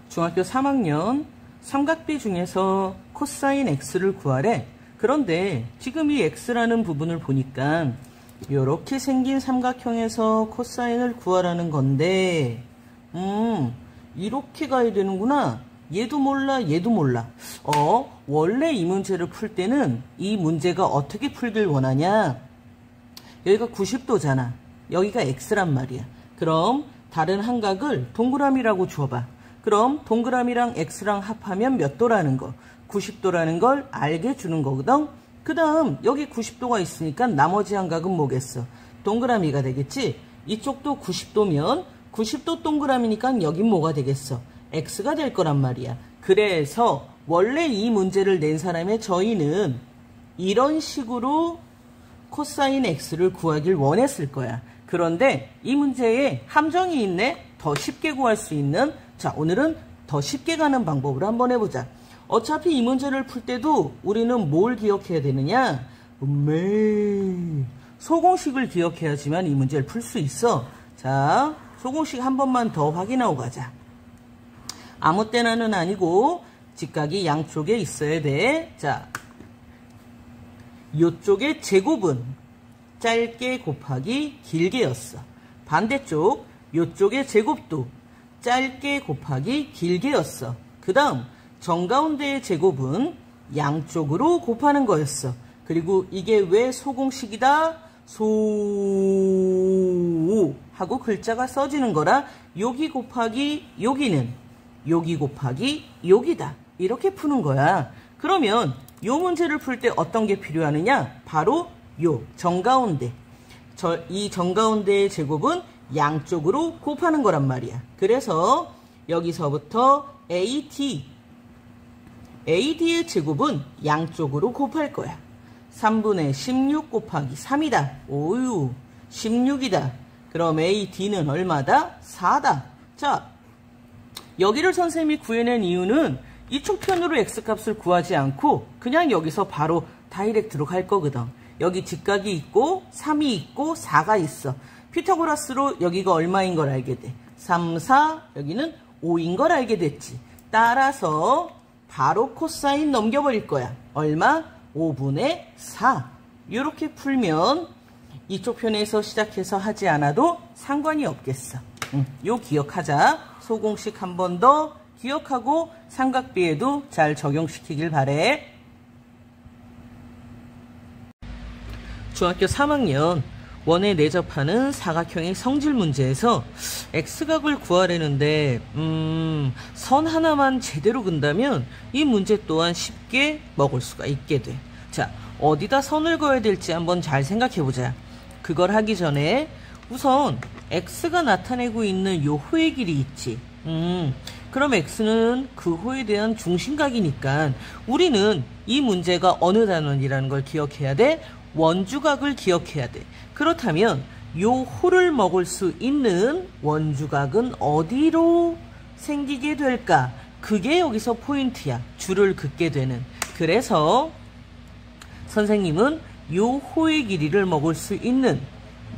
중학교 3학년 삼각비 중에서 코사인 x를 구하래. 그런데 지금 이 x라는 부분을 보니까 이렇게 생긴 삼각형에서 코사인을 구하라는 건데 이렇게 가야 되는구나. 얘도 몰라, 얘도 몰라. 원래 이 문제를 풀 때는 이 문제가 어떻게 풀길 원하냐. 여기가 90도잖아. 여기가 x란 말이야. 그럼 다른 한각을 동그라미라고 줘봐. 그럼 동그라미랑 x랑 합하면 몇 도라는 거? 90도라는 걸 알게 주는 거거든. 그 다음 여기 90도가 있으니까 나머지 한각은 뭐겠어? 동그라미가 되겠지? 이쪽도 90도면 90도 동그라미니까 여긴 뭐가 되겠어? x가 될 거란 말이야. 그래서 원래 이 문제를 낸 사람의 저희는 이런 식으로 코사인 x를 구하길 원했을 거야. 그런데 이 문제에 함정이 있네. 더 쉽게 구할 수 있는. 자, 오늘은 더 쉽게 가는 방법으로 한번 해보자. 어차피 이 문제를 풀 때도 우리는 뭘 기억해야 되느냐? 소공식을 기억해야지만 이 문제를 풀 수 있어. 자, 소공식 한 번만 더 확인하고 가자. 아무 때나는 아니고 직각이 양쪽에 있어야 돼. 자, 이쪽의 제곱은 짧게 곱하기 길게였어. 반대쪽 이쪽의 제곱도 짧게 곱하기 길게였어. 그 다음 정가운데의 제곱은 양쪽으로 곱하는 거였어. 그리고 이게 왜 소공식이다? 하고 글자가 써지는 거라 여기 곱하기 여기는 여기 곱하기 여기다. 이렇게 푸는 거야. 그러면 요 문제를 풀 때 어떤 게 필요하느냐? 바로 요 정가운데. 이 정가운데의 제곱은 양쪽으로 곱하는 거란 말이야. 그래서 여기서부터 AD의 제곱은 양쪽으로 곱할 거야. 3분의 16 곱하기 3이다. 오유, 16이다. 그럼 AD는 얼마다? 4다. 자, 여기를 선생님이 구해낸 이유는 이쪽 편으로 x값을 구하지 않고 그냥 여기서 바로 다이렉트로 갈 거거든. 여기 직각이 있고 3이 있고 4가 있어. 피타고라스로 여기가 얼마인 걸 알게 돼. 3, 4, 여기는 5인 걸 알게 됐지. 따라서 바로 코사인 넘겨버릴 거야. 얼마? 5분의 4. 이렇게 풀면 이쪽 편에서 시작해서 하지 않아도 상관이 없겠어. 요 기억하자. 소공식 한 번 더 기억하고 삼각비에도 잘 적용시키길 바래. 중학교 3학년 원에 내접하는 사각형의 성질 문제에서 x각을 구하려는데 선 하나만 제대로 그은다면 이 문제 또한 쉽게 먹을 수가 있게 돼. 자, 어디다 선을 그어야 될지 한번 잘 생각해보자. 그걸 하기 전에 우선 x가 나타내고 있는 요 호의 길이 있지. 그럼 x는 그 호에 대한 중심각이니까 우리는 이 문제가 어느 단원이라는 걸 기억해야 돼? 원주각을 기억해야 돼. 그렇다면 요 호를 먹을 수 있는 원주각은 어디로 생기게 될까? 그게 여기서 포인트야. 줄을 긋게 되는. 그래서 선생님은 요 호의 길이를 먹을 수 있는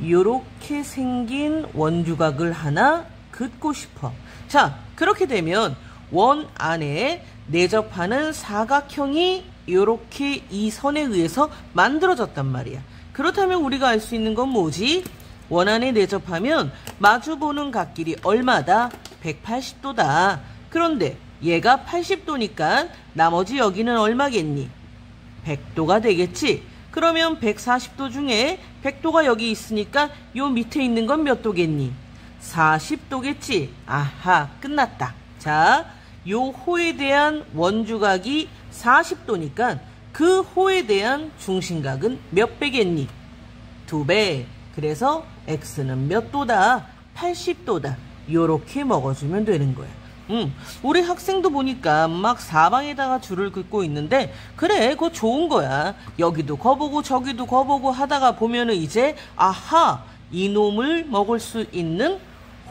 요렇게 생긴 원주각을 하나 긋고 싶어. 자, 그렇게 되면 원 안에 내접하는 사각형이 요렇게 이 선에 의해서 만들어졌단 말이야. 그렇다면 우리가 알 수 있는 건 뭐지? 원 안에 내접하면 마주보는 각길이 얼마다? 180도다. 그런데 얘가 80도니까 나머지 여기는 얼마겠니? 100도가 되겠지? 그러면 140도 중에 100도가 여기 있으니까 요 밑에 있는 건 몇 도겠니? 40도겠지? 아하, 끝났다. 자, 요 호에 대한 원주각이 40도니까 그 호에 대한 중심각은 몇 배겠니? 2배. 그래서 x는 몇 도다? 80도다. 요렇게 먹어주면 되는 거야. 우리 학생도 보니까 막 사방에다가 줄을 긋고 있는데 그래, 그거 좋은 거야. 여기도 거보고 저기도 거보고 하다가 보면은 이제 아하, 이놈을 먹을 수 있는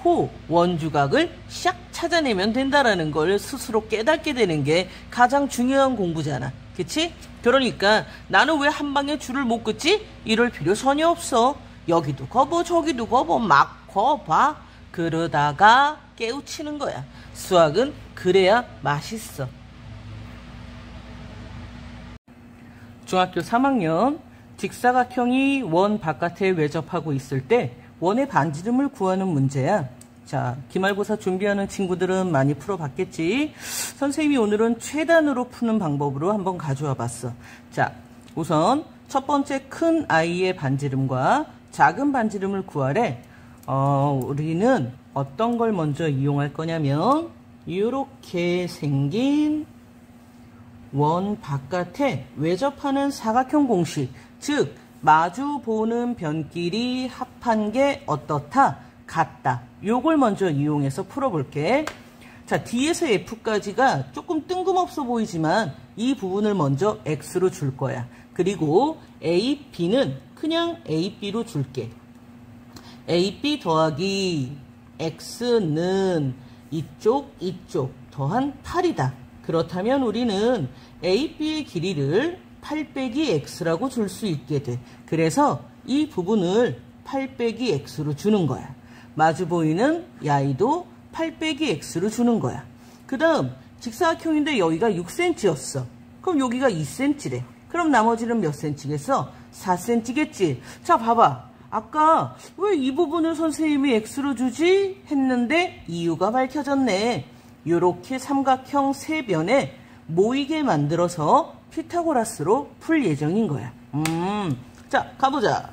호, 원주각을 샥 찾아내면 된다라는 걸 스스로 깨닫게 되는 게 가장 중요한 공부잖아. 그치? 그러니까 나는 왜 한 방에 줄을 못 긋지? 이럴 필요 전혀 없어. 여기도 거보 저기도 거보 막 거봐. 그러다가 깨우치는 거야. 수학은 그래야 맛있어. 중학교 3학년 직사각형이 원 바깥에 외접하고 있을 때 원의 반지름을 구하는 문제야. 자, 기말고사 준비하는 친구들은 많이 풀어봤겠지. 선생님이 오늘은 최단으로 푸는 방법으로 한번 가져와 봤어. 자, 우선 첫 번째 큰 아이의 반지름과 작은 반지름을 구하래. 우리는 어떤 걸 먼저 이용할 거냐면 이렇게 생긴 원 바깥에 외접하는 사각형 공식, 즉 마주 보는 변끼리 합한 게 어떻다? 같다. 요걸 먼저 이용해서 풀어볼게. 자, D에서 F까지가 조금 뜬금없어 보이지만 이 부분을 먼저 X로 줄 거야. 그리고 A, B는 그냥 A, B로 줄게. A, B 더하기 X는 이쪽 더한 8이다. 그렇다면 우리는 A, B의 길이를 8 빼기 X라고 줄 수 있게 돼. 그래서 이 부분을 8 빼기 X로 주는 거야. 마주 보이는 야이도 8 빼기 X로 주는 거야. 그 다음 직사각형인데 여기가 6cm였어. 그럼 여기가 2cm래. 그럼 나머지는 몇 cm겠어? 4cm겠지. 자, 봐봐. 아까 왜 이 부분을 선생님이 X로 주지? 했는데 이유가 밝혀졌네. 요렇게 삼각형 세 변에 모이게 만들어서 피타고라스로 풀 예정인 거야. 자, 가보자.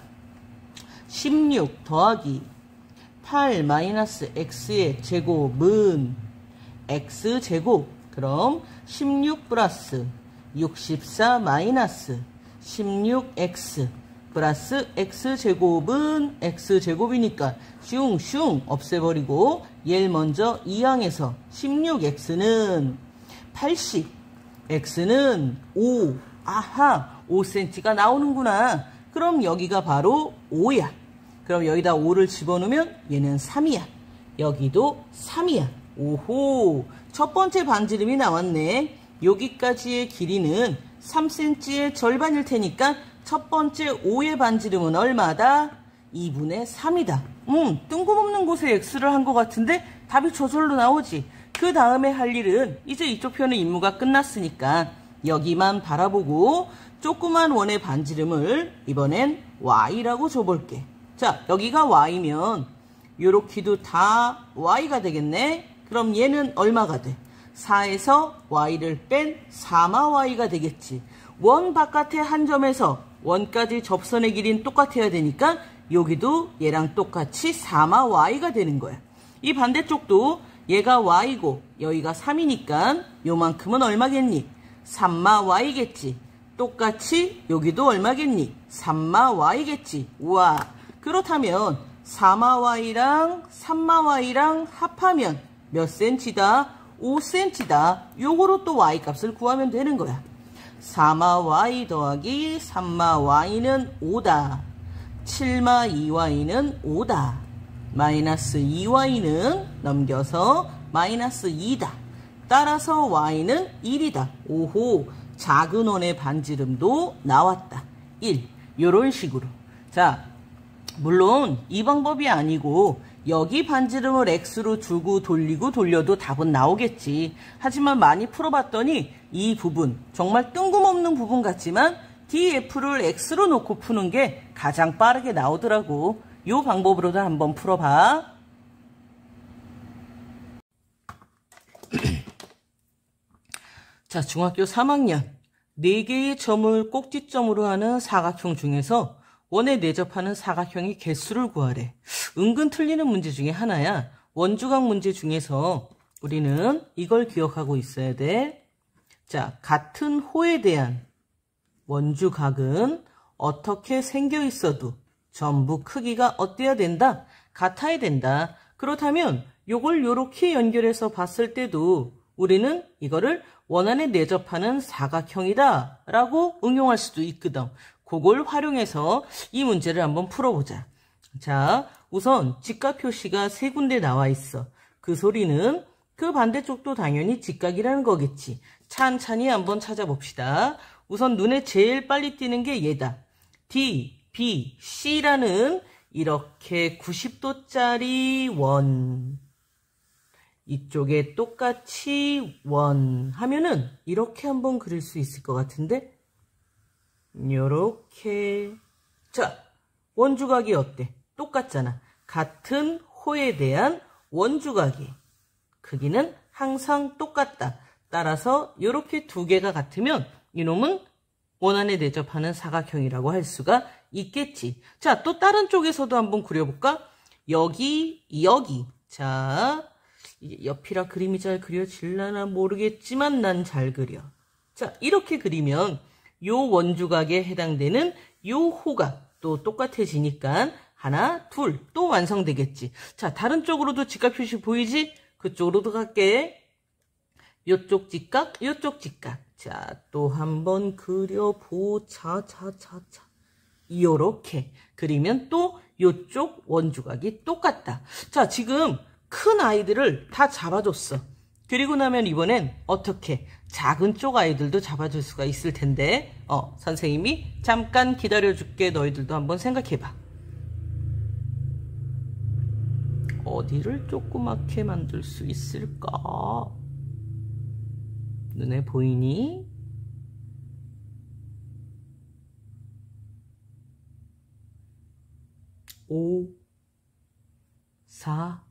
16 더하기 8 마이너스 x의 제곱은 x제곱. 그럼 16 플러스 64 마이너스 16x 플러스 x제곱은 x제곱이니까 슝슝 없애버리고 얘를 먼저 이항해서 16x는 80, x는 5. 아하, 5cm가 나오는구나. 그럼 여기가 바로 5야. 그럼 여기다 5를 집어넣으면 얘는 3이야. 여기도 3이야. 오호, 첫 번째 반지름이 나왔네. 여기까지의 길이는 3cm의 절반일 테니까 첫 번째 5의 반지름은 얼마다? 2분의 3이다. 뜬금없는 곳에 x를 한 것 같은데 답이 저절로 나오지. 그 다음에 할 일은 이제 이쪽 편의 임무가 끝났으니까 여기만 바라보고 조그만 원의 반지름을 이번엔 y라고 줘볼게. 자, 여기가 y면 요렇게도 다 y가 되겠네. 그럼 얘는 얼마가 돼? 4에서 y를 뺀 4마 y가 되겠지. 원 바깥의 한 점에서 원까지 접선의 길이는 똑같아야 되니까 여기도 얘랑 똑같이 4마 y가 되는 거야. 이 반대쪽도 얘가 y고 여기가 3이니까 요만큼은 얼마겠니? 3마 y겠지. 똑같이 여기도 얼마겠니? 3마 y겠지. 우와. 그렇다면 4마 y랑 3마 y랑 합하면 몇 cm다? 5cm다. 요거로 또 y 값을 구하면 되는 거야. 4마 y 더하기 3마 y는 5다. 7마 2y는 5다. 마이너스 2y는 넘겨서 마이너스 2다. 따라서 y는 1이다. 오호, 작은 원의 반지름도 나왔다. 1. 요런 식으로. 자, 물론 이 방법이 아니고 여기 반지름을 x로 두고 돌리고 돌려도 답은 나오겠지. 하지만 많이 풀어봤더니 이 부분, 정말 뜬금없는 부분 같지만 df를 x로 놓고 푸는 게 가장 빠르게 나오더라고. 이 방법으로도 한번 풀어봐. 자, 중학교 3학년 4개의 점을 꼭지점으로 하는 사각형 중에서 원에 내접하는 사각형의 개수를 구하래. 은근 틀리는 문제 중에 하나야. 원주각 문제 중에서 우리는 이걸 기억하고 있어야 돼. 자, 같은 호에 대한 원주각은 어떻게 생겨 있어도 전부 크기가 어때야 된다? 같아야 된다. 그렇다면 요걸 요렇게 연결해서 봤을 때도 우리는 이거를 원안에 내접하는 사각형이다 라고 응용할 수도 있거든. 그걸 활용해서 이 문제를 한번 풀어보자. 자, 우선 직각 표시가 3군데 나와 있어. 그 소리는 그 반대쪽도 당연히 직각이라는 거겠지. 찬찬히 한번 찾아봅시다. 우선 눈에 제일 빨리 띄는 게 얘다. D, B, C라는 이렇게 90도짜리 원. 이쪽에 똑같이 원 하면은 이렇게 한번 그릴 수 있을 것 같은데, 요렇게. 자, 원주각이 어때? 똑같잖아. 같은 호에 대한 원주각이 크기는 항상 똑같다. 따라서 요렇게 두 개가 같으면 이놈은 원안에 내접하는 사각형이라고 할 수가 있겠지. 자, 또 다른 쪽에서도 한번 그려볼까? 여기, 여기. 자, 옆이라 그림이 잘 그려질라나 모르겠지만 난 잘 그려. 자, 이렇게 그리면 요 원주각에 해당되는 요 호가 또 똑같아지니까 하나, 둘 또 완성되겠지. 자, 다른 쪽으로도 직각 표시 보이지? 그쪽으로도 갈게. 요쪽 직각, 요쪽 직각. 자, 또 한번 그려보자. 요렇게 그리면 또 요쪽 원주각이 똑같다. 자, 지금 큰 아이들을 다 잡아줬어. 그리고 나면 이번엔 어떻게 작은 쪽 아이들도 잡아줄 수가 있을 텐데, 선생님이 잠깐 기다려줄게. 너희들도 한번 생각해봐. 어디를 조그맣게 만들 수 있을까? 눈에 보이니? 오, 4,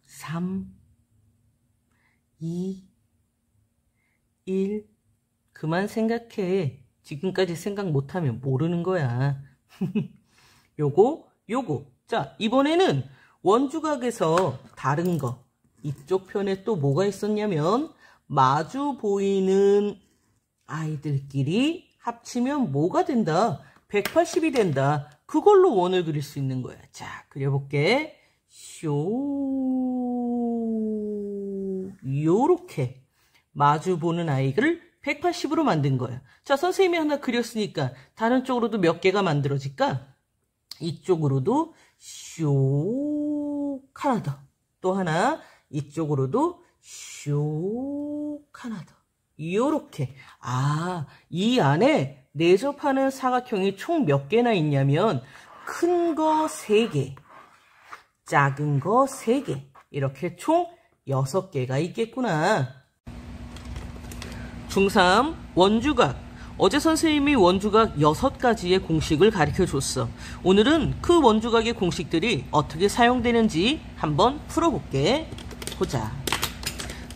3, 2, 1. 그만 생각해. 지금까지 생각 못하면 모르는 거야. 요거. 자, 이번에는 원주각에서 다른 거. 이쪽 편에 또 뭐가 있었냐면 마주 보이는 아이들끼리 합치면 뭐가 된다? 180이 된다. 그걸로 원을 그릴 수 있는 거야. 자, 그려볼게. 요렇게 마주 보는 아이를 180으로 만든 거야. 자, 선생님이 하나 그렸으니까 다른 쪽으로도 몇 개가 만들어질까? 이쪽으로도 슉 하나 더. 또 하나 이쪽으로도 슉 하나 더. 요렇게. 아, 이 안에 내접하는 사각형이 총 몇 개나 있냐면 큰 거 3개, 작은 거 3개, 이렇게 총 6개가 있겠구나. 중3 원주각. 어제 선생님이 원주각 6가지의 공식을 가르쳐줬어. 오늘은 그 원주각의 공식들이 어떻게 사용되는지 한번 풀어볼게. 보자.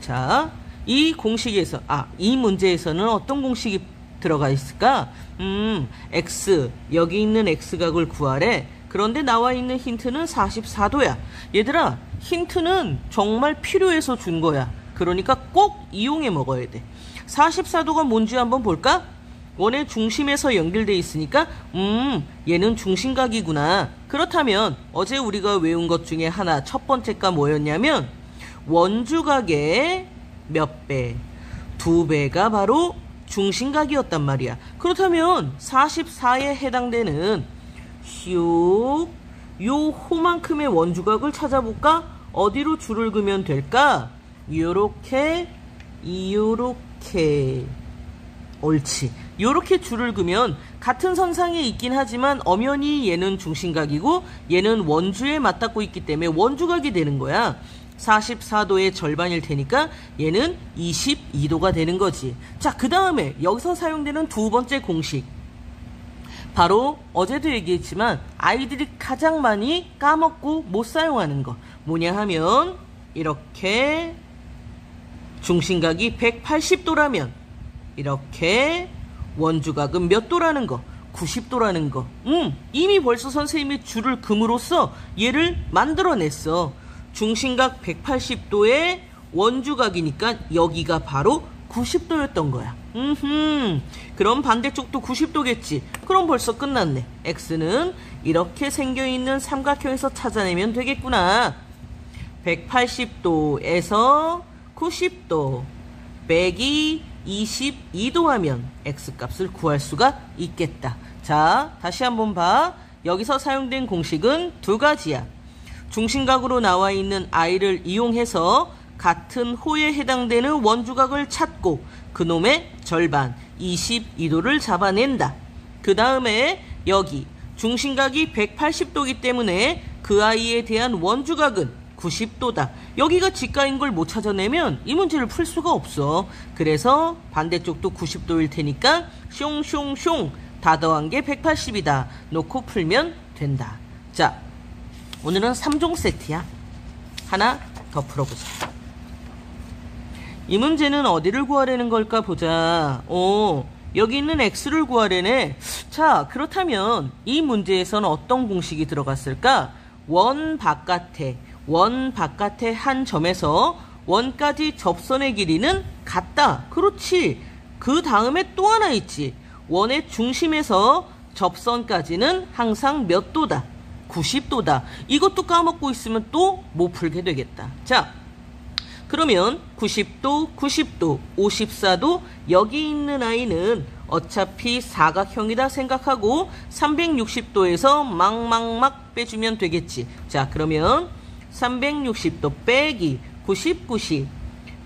자, 이 공식에서, 이 문제에서는 어떤 공식이 들어가 있을까? x, 여기 있는 x각을 구하래. 그런데 나와 있는 힌트는 44도야. 얘들아, 힌트는 정말 필요해서 준 거야. 그러니까 꼭 이용해 먹어야 돼. 44도가 뭔지 한번 볼까? 원의 중심에서 연결돼 있으니까 얘는 중심각이구나. 그렇다면 어제 우리가 외운 것 중에 하나, 첫 번째가 뭐였냐면 원주각의 몇 배? 2배가 바로 중심각이었단 말이야. 그렇다면 44에 해당되는 슉. 요 호만큼의 원주각을 찾아볼까? 어디로 줄을 그으면 될까? 요렇게, 요렇게. 옳지. 요렇게 줄을 그으면 같은 선상에 있긴 하지만 엄연히 얘는 중심각이고 얘는 원주에 맞닿고 있기 때문에 원주각이 되는 거야. 44도의 절반일 테니까 얘는 22도가 되는 거지. 자, 그 다음에 여기서 사용되는 두 번째 공식. 바로 어제도 얘기했지만 아이들이 가장 많이 까먹고 못 사용하는 거. 뭐냐 하면 이렇게 중심각이 180도라면 이렇게 원주각은 몇 도라는 거? 90도라는 거. 이미 벌써 선생님이 줄을 금으로써 얘를 만들어냈어. 중심각 180도의 원주각이니까 여기가 바로 90도였던 거야. 그럼 반대쪽도 90도겠지. 그럼 벌써 끝났네. x는 이렇게 생겨있는 삼각형에서 찾아내면 되겠구나. 180도에서 90도 빼기 22도 하면 x값을 구할 수가 있겠다. 자, 다시 한번 봐. 여기서 사용된 공식은 두 가지야. 중심각으로 나와 있는 i를 이용해서 같은 호에 해당되는 원주각을 찾고 그놈의 절반 22도를 잡아낸다. 그 다음에 여기 중심각이 180도이기 때문에 그 아이에 대한 원주각은 90도다. 여기가 직가인 걸 못 찾아내면 이 문제를 풀 수가 없어. 그래서 반대쪽도 90도일 테니까 숑숑숑 다 더한 게 180이다. 놓고 풀면 된다. 자, 오늘은 3종 세트야. 하나 더 풀어보자. 이 문제는 어디를 구하려는 걸까 보자. 여기 있는 x를 구하려네. 자, 그렇다면 이 문제에서는 어떤 공식이 들어갔을까? 원 바깥의 한 점에서 원까지 접선의 길이는 같다. 그렇지. 그 다음에 또 하나 있지. 원의 중심에서 접선까지는 항상 몇 도다? 90도다. 이것도 까먹고 있으면 또 못 풀게 되겠다. 자, 그러면 90도, 90도, 54도 여기 있는 아이는 어차피 사각형이다 생각하고 360도에서 막 빼주면 되겠지. 자, 그러면 360도 빼기 90,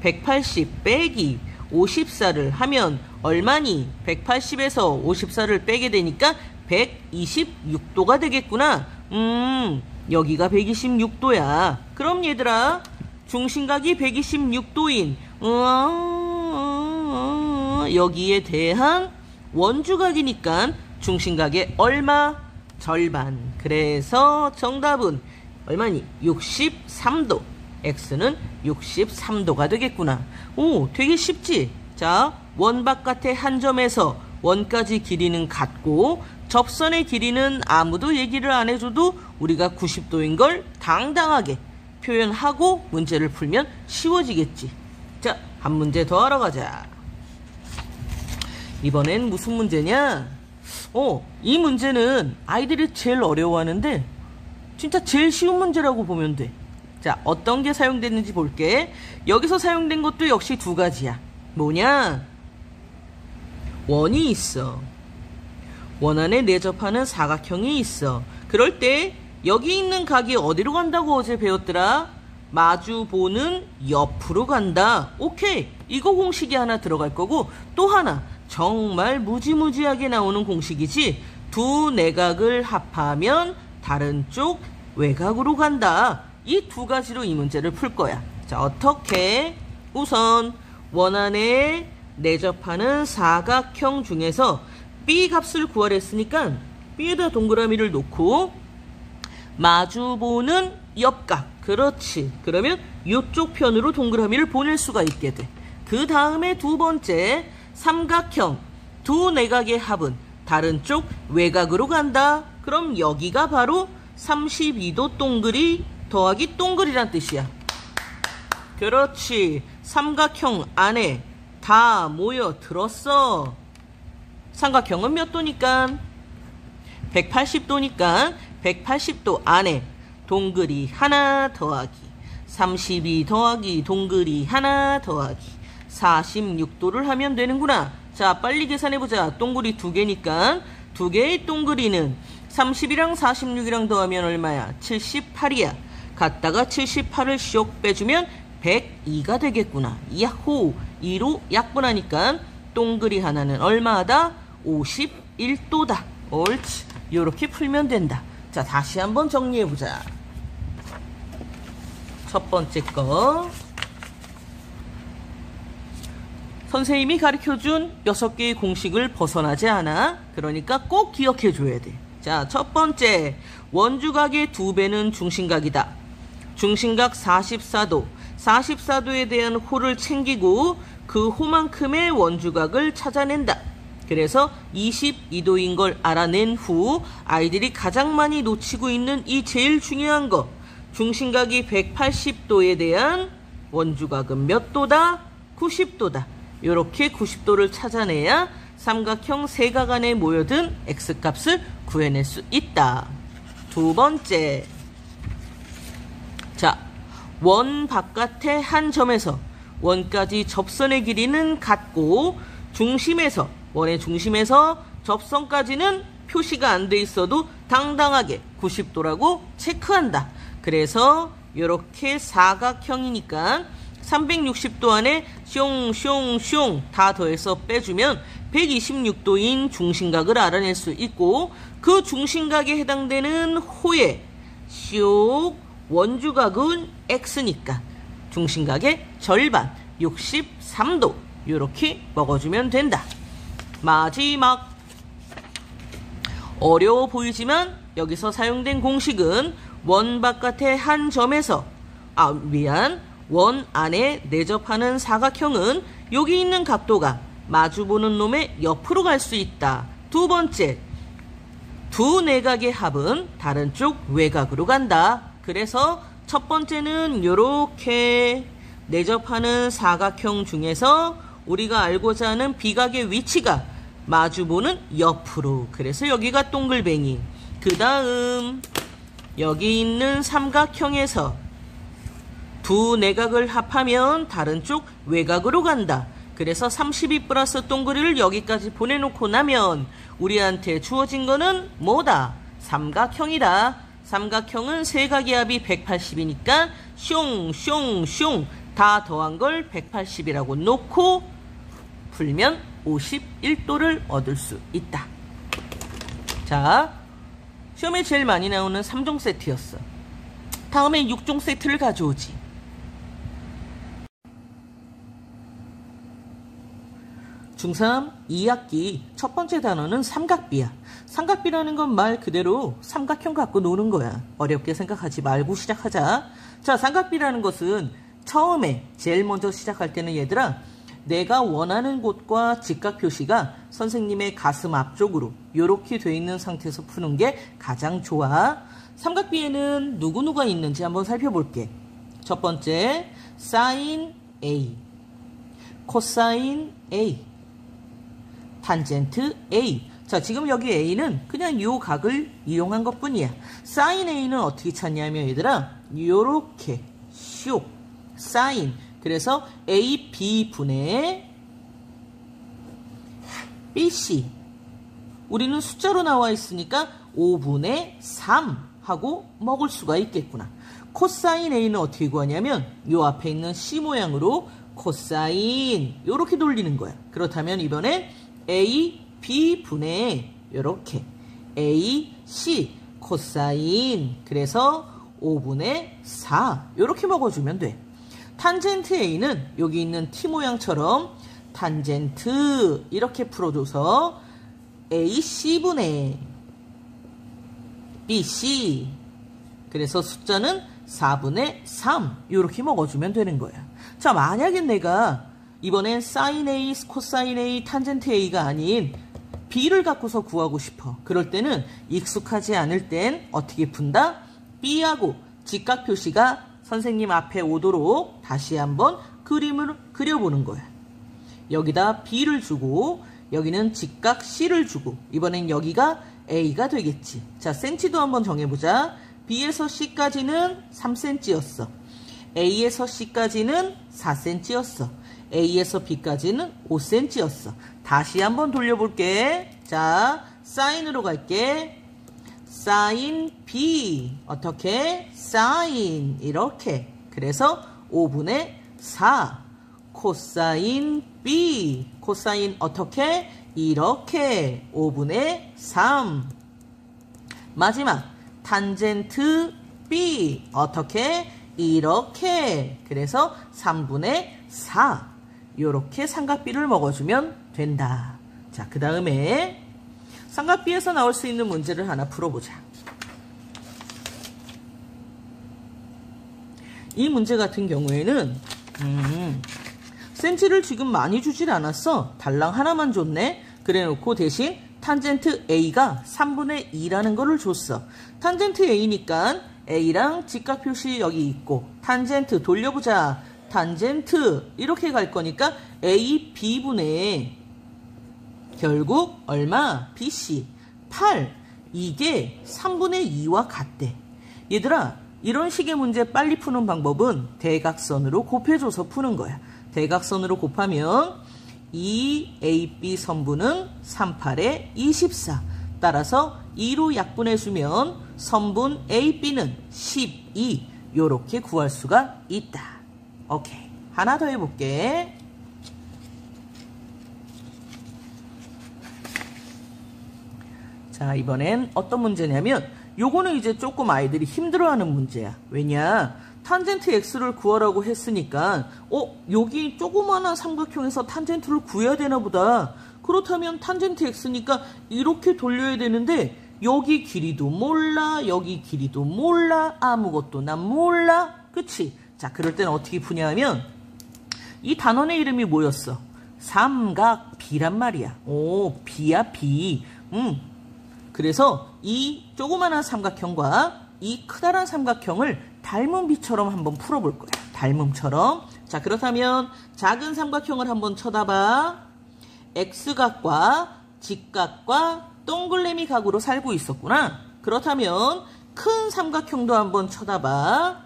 180 빼기 54를 하면 얼마니? 180에서 54를 빼게 되니까 126도가 되겠구나. 여기가 126도야. 그럼 얘들아, 중심각이 126도인 여기에 대한 원주각이니까 중심각의 얼마? 절반. 그래서 정답은 얼마니? 63도. x는 63도가 되겠구나. 오, 되게 쉽지? 자, 원 바깥의 한 점에서 원까지 길이는 같고 접선의 길이는 아무도 얘기를 안 해줘도 우리가 90도인 걸 당당하게 표현하고 문제를 풀면 쉬워지겠지. 자, 한 문제 더 하러 가자. 이번엔 무슨 문제냐? 이 문제는 아이들이 제일 어려워하는데 진짜 제일 쉬운 문제라고 보면 돼. 자, 어떤 게 사용됐는지 볼게. 여기서 사용된 것도 역시 두 가지야. 뭐냐? 원이 있어. 원 안에 내접하는 사각형이 있어. 그럴 때 여기 있는 각이 어디로 간다고 어제 배웠더라? 마주 보는 옆으로 간다. 오케이. 이거 공식이 하나 들어갈 거고 또 하나 정말 무지무지하게 나오는 공식이지. 두 내각을 합하면 다른 쪽 외곽으로 간다. 이 두 가지로 이 문제를 풀 거야. 자, 어떻게? 우선 원 안에 내접하는 사각형 중에서 B 값을 구하랬으니까 B에다 동그라미를 놓고 마주보는 옆각. 그렇지. 그러면 이쪽 편으로 동그라미를 보낼 수가 있게 돼. 그 다음에 두 번째, 삼각형 두 내각의 합은 다른 쪽 외곽으로 간다. 그럼 여기가 바로 32도 동그리 더하기 동그리란 뜻이야. 그렇지. 삼각형 안에 다 모여 들었어. 삼각형은 몇 도니까? 180도니까 180도 안에 동그리 하나 더하기 32 더하기 동그리 하나 더하기 46도를 하면 되는구나. 자, 빨리 계산해보자. 동그리 두 개니까 두 개의 동그리는 30이랑 46이랑 더하면 얼마야? 78이야. 갖다가 78을 쇽 빼주면 102가 되겠구나. 야호! 2로 약분하니까 동그리 하나는 얼마다? 51도다. 옳지. 요렇게 풀면 된다. 자, 다시 한번 정리해보자. 첫 번째 거. 선생님이 가르쳐준 6개의 공식을 벗어나지 않아. 그러니까 꼭 기억해줘야 돼. 자, 첫 번째. 원주각의 2배는 중심각이다. 중심각 44도. 44도에 대한 호를 챙기고 그 호만큼의 원주각을 찾아낸다. 그래서 22도인 걸 알아낸 후 아이들이 가장 많이 놓치고 있는 이 제일 중요한 거. 중심각이 180도에 대한 원주각은 몇 도다? 90도다. 이렇게 90도를 찾아내야 삼각형 세각 안에 모여든 x값을 구해낼 수 있다. 두 번째. 자, 원 바깥의 한 점에서 원까지 접선의 길이는 같고 원의 중심에서 접선까지는 표시가 안 돼 있어도 당당하게 90도라고 체크한다. 그래서 이렇게 사각형이니까 360도 안에 숑 다 더해서 빼주면 126도인 중심각을 알아낼 수 있고 그 중심각에 해당되는 호의 슉 원주각은 x니까 중심각의 절반 63도 이렇게 먹어주면 된다. 마지막. 어려워 보이지만 여기서 사용된 공식은 원 바깥의 한 점에서 원 안에 내접하는 사각형은 여기 있는 각도가 마주보는 놈의 옆으로 갈 수 있다. 두 번째, 두 내각의 합은 다른 쪽 외곽으로 간다. 그래서 첫 번째는 이렇게 내접하는 사각형 중에서 우리가 알고자 하는 비각의 위치가 마주보는 옆으로. 그래서 여기가 동글뱅이. 그 다음 여기 있는 삼각형에서 두 내각을 합하면 다른 쪽 외곽으로 간다. 그래서 32 플러스 동그리를 여기까지 보내놓고 나면 우리한테 주어진 거는 뭐다? 삼각형이다. 삼각형은 세각의 합이 180이니까 숑 다 더한 걸 180이라고 놓고 풀면 51도를 얻을 수 있다. 자, 시험에 제일 많이 나오는 3종 세트였어. 다음에 6종 세트를 가져오지. 중3 2학기 첫 번째 단어는 삼각비야. 삼각비라는 건 말 그대로 삼각형 갖고 노는 거야. 어렵게 생각하지 말고 시작하자. 자, 삼각비라는 것은 처음에 제일 먼저 시작할 때는 얘들아, 내가 원하는 곳과 직각 표시가 선생님의 가슴 앞쪽으로 이렇게 돼 있는 상태에서 푸는 게 가장 좋아. 삼각비에는 누구누가 있는지 한번 살펴볼게. 첫 번째, 사인 A, 코사인 A, 탄젠트 A. 자, 지금 여기 A는 그냥 요 각을 이용한 것 뿐이야. 사인 A는 어떻게 찾냐면 얘들아, 요렇게 슉 사인. 그래서 AB 분의 BC. 우리는 숫자로 나와 있으니까 5분의 3 하고 먹을 수가 있겠구나. 코사인 A는 어떻게 구하냐면 요 앞에 있는 C 모양으로 코사인 요렇게 돌리는 거야. 그렇다면 이번엔 AB 분의 요렇게 AC 코사인. 그래서 5분의 4 요렇게 먹어주면 돼. 탄젠트 A는 여기 있는 T 모양처럼 탄젠트 이렇게 풀어줘서 AC분의 BC. 그래서 숫자는 4분의 3 이렇게 먹어주면 되는 거야. 자, 만약에 내가 이번엔 사인 A, 코사인 A, 탄젠트 A가 아닌 B를 갖고서 구하고 싶어. 그럴 때는 익숙하지 않을 땐 어떻게 푼다? B하고 직각 표시가 선생님 앞에 오도록 다시 한번 그림을 그려보는 거야. 여기다 B를 주고 여기는 직각 C를 주고 이번엔 여기가 A가 되겠지. 자, 센치도 한번 정해보자. B에서 C까지는 3cm였어. A에서 C까지는 4cm였어. A에서 B까지는 5cm였어. 다시 한번 돌려볼게. 자, 사인으로 갈게. 사인 B. 어떻게? 사인. 이렇게. 그래서 5분의 4. 코사인 B. 코사인 어떻게? 이렇게. 5분의 3. 마지막. 탄젠트 B. 어떻게? 이렇게. 그래서 3분의 4. 요렇게 삼각비를 먹어주면 된다. 자, 그 다음에 삼각비에서 나올 수 있는 문제를 하나 풀어보자. 이 문제 같은 경우에는 센치를 지금 많이 주질 않았어. 달랑 하나만 줬네. 그래놓고 대신 탄젠트 A가 3분의 2라는 거를 줬어. 탄젠트 A니까 A랑 직각 표시 여기 있고, 탄젠트 돌려보자. 탄젠트 이렇게 갈 거니까 A, B분의 결국 얼마? BC 8. 이게 3분의 2와 같대. 얘들아, 이런 식의 문제 빨리 푸는 방법은 대각선으로 곱해줘서 푸는 거야. 대각선으로 곱하면 2AB 선분은 38에 24. 따라서 2로 약분해주면 선분 AB는 12. 요렇게 구할 수가 있다. 오케이. 하나 더 해볼게. 자, 이번엔 어떤 문제냐면 요거는 이제 조금 아이들이 힘들어하는 문제야. 왜냐? 탄젠트 x를 구하라고 했으니까 여기 조그마한 삼각형에서 탄젠트를 구해야 되나 보다. 그렇다면 탄젠트 x니까 이렇게 돌려야 되는데 여기 길이도 몰라, 여기 길이도 몰라, 아무것도 난 몰라. 그치? 자, 그럴 때는 어떻게 푸냐면 이 단원의 이름이 뭐였어? 삼각비란 말이야. 오, 비야, 비. 그래서 이 조그마한 삼각형과 이 크다란 삼각형을 닮은 비처럼 한번 풀어볼 거야. 닮음처럼. 자, 그렇다면 작은 삼각형을 한번 쳐다봐. X각과 직각과 동글레미 각으로 살고 있었구나. 그렇다면 큰 삼각형도 한번 쳐다봐.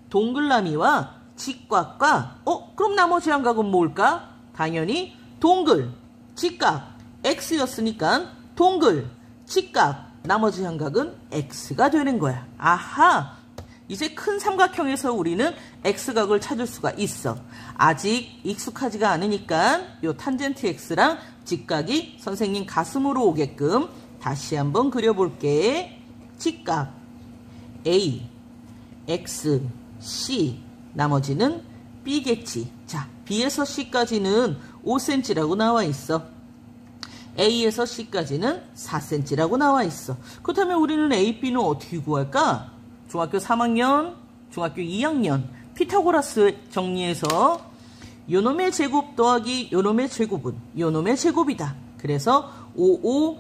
동글라미와 직각과 그럼 나머지 한 각은 뭘까? 당연히 동글, 직각, X였으니까 동글, 직각, 나머지 한 각은 X가 되는 거야. 아하! 이제 큰 삼각형에서 우리는 X각을 찾을 수가 있어. 아직 익숙하지가 않으니까 요 탄젠트 X랑 직각이 선생님 가슴으로 오게끔 다시 한번 그려볼게. 직각 A, X, C, 나머지는 B겠지. 자, B에서 C까지는 5cm라고 나와 있어. A에서 C까지는 4cm라고 나와 있어. 그렇다면 우리는 A, B는 어떻게 구할까? 중학교 3학년, 중학교 2학년 피타고라스 정리해서 요놈의 제곱 더하기 요놈의 제곱은 요놈의 제곱이다. 그래서 5,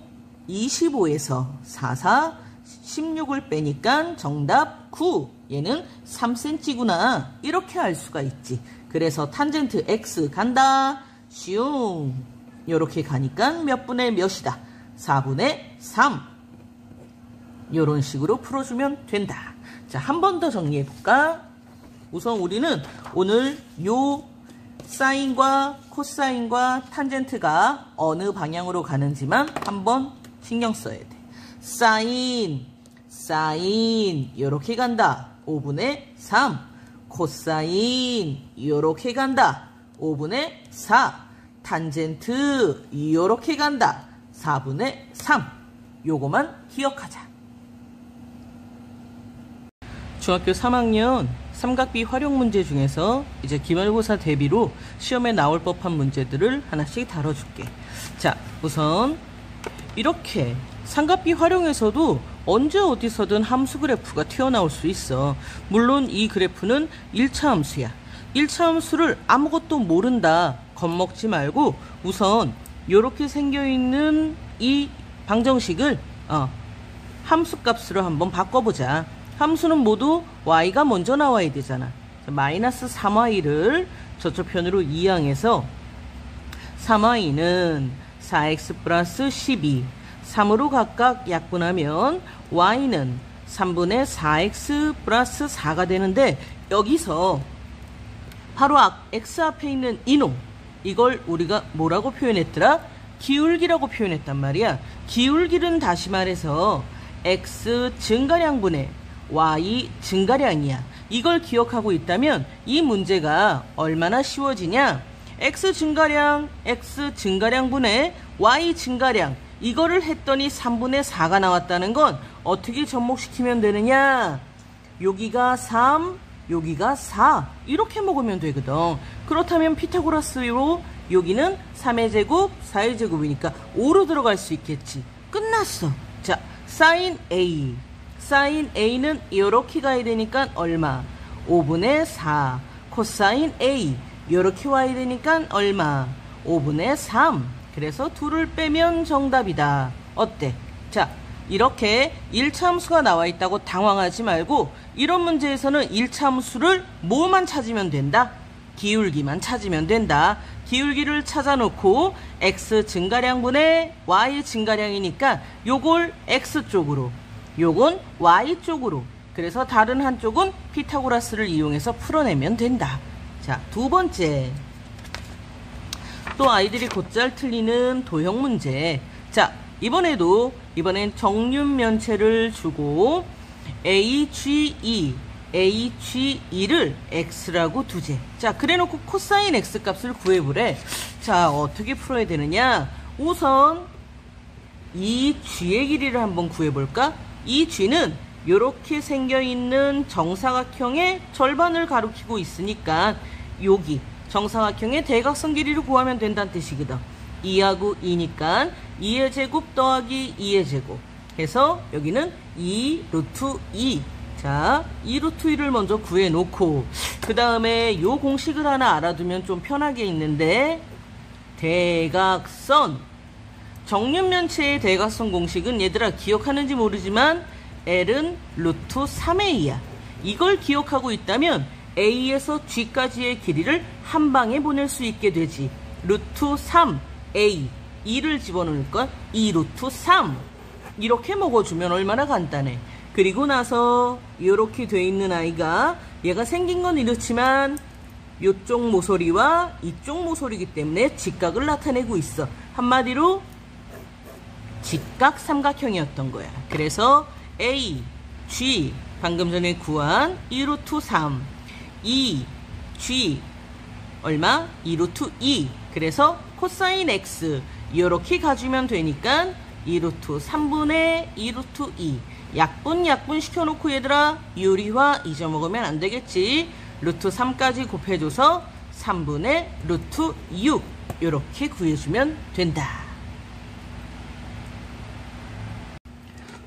25에서 4, 16을 빼니까 정답 9. 얘는 3cm구나. 이렇게 알 수가 있지. 그래서 탄젠트 X 간다. 슝. 요렇게 가니까 몇 분의 몇이다? 4분의 3. 요런 식으로 풀어주면 된다. 자, 한 번 더 정리해볼까? 우선 우리는 오늘 요 사인과 코사인과 탄젠트가 어느 방향으로 가는지만 한번 신경 써야 돼. 사인 요렇게 간다. 5분의 3. 코사인 요렇게 간다. 5분의 4. 탄젠트 요렇게 간다. 4분의 3. 요거만 기억하자. 중학교 3학년 삼각비 활용 문제 중에서 이제 기말고사 대비로 시험에 나올 법한 문제들을 하나씩 다뤄줄게. 자, 우선 이렇게 삼각비 활용에서도 언제 어디서든 함수 그래프가 튀어나올 수 있어. 물론 이 그래프는 1차 함수야. 1차 함수를 아무것도 모른다 겁먹지 말고 우선 이렇게 생겨있는 이 방정식을 함수 값으로 한번 바꿔보자. 함수는 모두 y가 먼저 나와야 되잖아. 마이너스 3y를 저쪽 편으로 이항해서 3y는 4x 플러스 12 3으로 각각 약분하면 y는 3분의 4x 플러스 4가 되는데 여기서 바로 x 앞에 있는 이놈 이걸 우리가 뭐라고 표현했더라? 기울기라고 표현했단 말이야. 기울기는 다시 말해서 x 증가량분의 y 증가량이야. 이걸 기억하고 있다면 이 문제가 얼마나 쉬워지냐? x 증가량분의 y 증가량, 이거를 했더니 3분의 4가 나왔다는 건 어떻게 접목시키면 되느냐? 여기가 3, 여기가 4, 이렇게 먹으면 되거든. 그렇다면 피타고라스로 여기는 3의 제곱, 4의 제곱이니까 5로 들어갈 수 있겠지. 끝났어. 자, 사인 A는 이렇게 가야 되니까 얼마? 5분의 4. 코사인 A, 이렇게 와야 되니까 얼마? 5분의 3. 그래서 2를 빼면 정답이다. 어때? 자, 이렇게 1차 함수가 나와 있다고 당황하지 말고 이런 문제에서는 1차 함수를 뭐만 찾으면 된다? 기울기만 찾으면 된다. 기울기를 찾아놓고 x 증가량분의 y 증가량이니까 요걸 x 쪽으로, 요건 y 쪽으로, 그래서 다른 한쪽은 피타고라스를 이용해서 풀어내면 된다. 자, 두 번째. 또 아이들이 곧잘 틀리는 도형 문제. 자, 이번엔 정륜면체를 주고 AGE를 x라고 두재. 자, 그래놓고 코사인 x 값을 구해보래. 자, 어떻게 풀어야 되느냐? 우선 이 g의 길이를 한번 구해볼까? 이 g는 이렇게 생겨있는 정사각형의 절반을 가리키고 있으니까 여기 정사각형의 대각선 길이를 구하면 된다는 뜻이거든. 2하고 2니까 2의 제곱 더하기 2의 제곱 해서 여기는 2 루트 2. 자, 2 루트 2를 먼저 구해놓고 그 다음에 요 공식을 하나 알아두면 좀 편하게 있는데, 대각선, 정륜면체의 대각선 공식은 얘들아 기억하는지 모르지만 L은 루트 3의 2야. 이걸 기억하고 있다면 A에서 G까지의 길이를 한 방에 보낼 수 있게 되지. 루트 3, A, 2를 집어넣을걸? 2 루트 3. 이렇게 먹어주면 얼마나 간단해. 그리고 나서 이렇게 돼 있는 아이가, 얘가 생긴 건 이렇지만 이쪽 모서리와 이쪽 모서리이기 때문에 직각을 나타내고 있어. 한마디로 직각 삼각형이었던 거야. 그래서 A, G, 방금 전에 구한 2 루트 3, E, G, 얼마? 2 루트 2. 그래서 코사인 X 이렇게 가주면 되니까 2 루트 3분의 2 루트 2. 약분 시켜놓고 얘들아 유리화 잊어먹으면 안 되겠지. 루트 3까지 곱해줘서 3분의 루트 6 이렇게 구해주면 된다.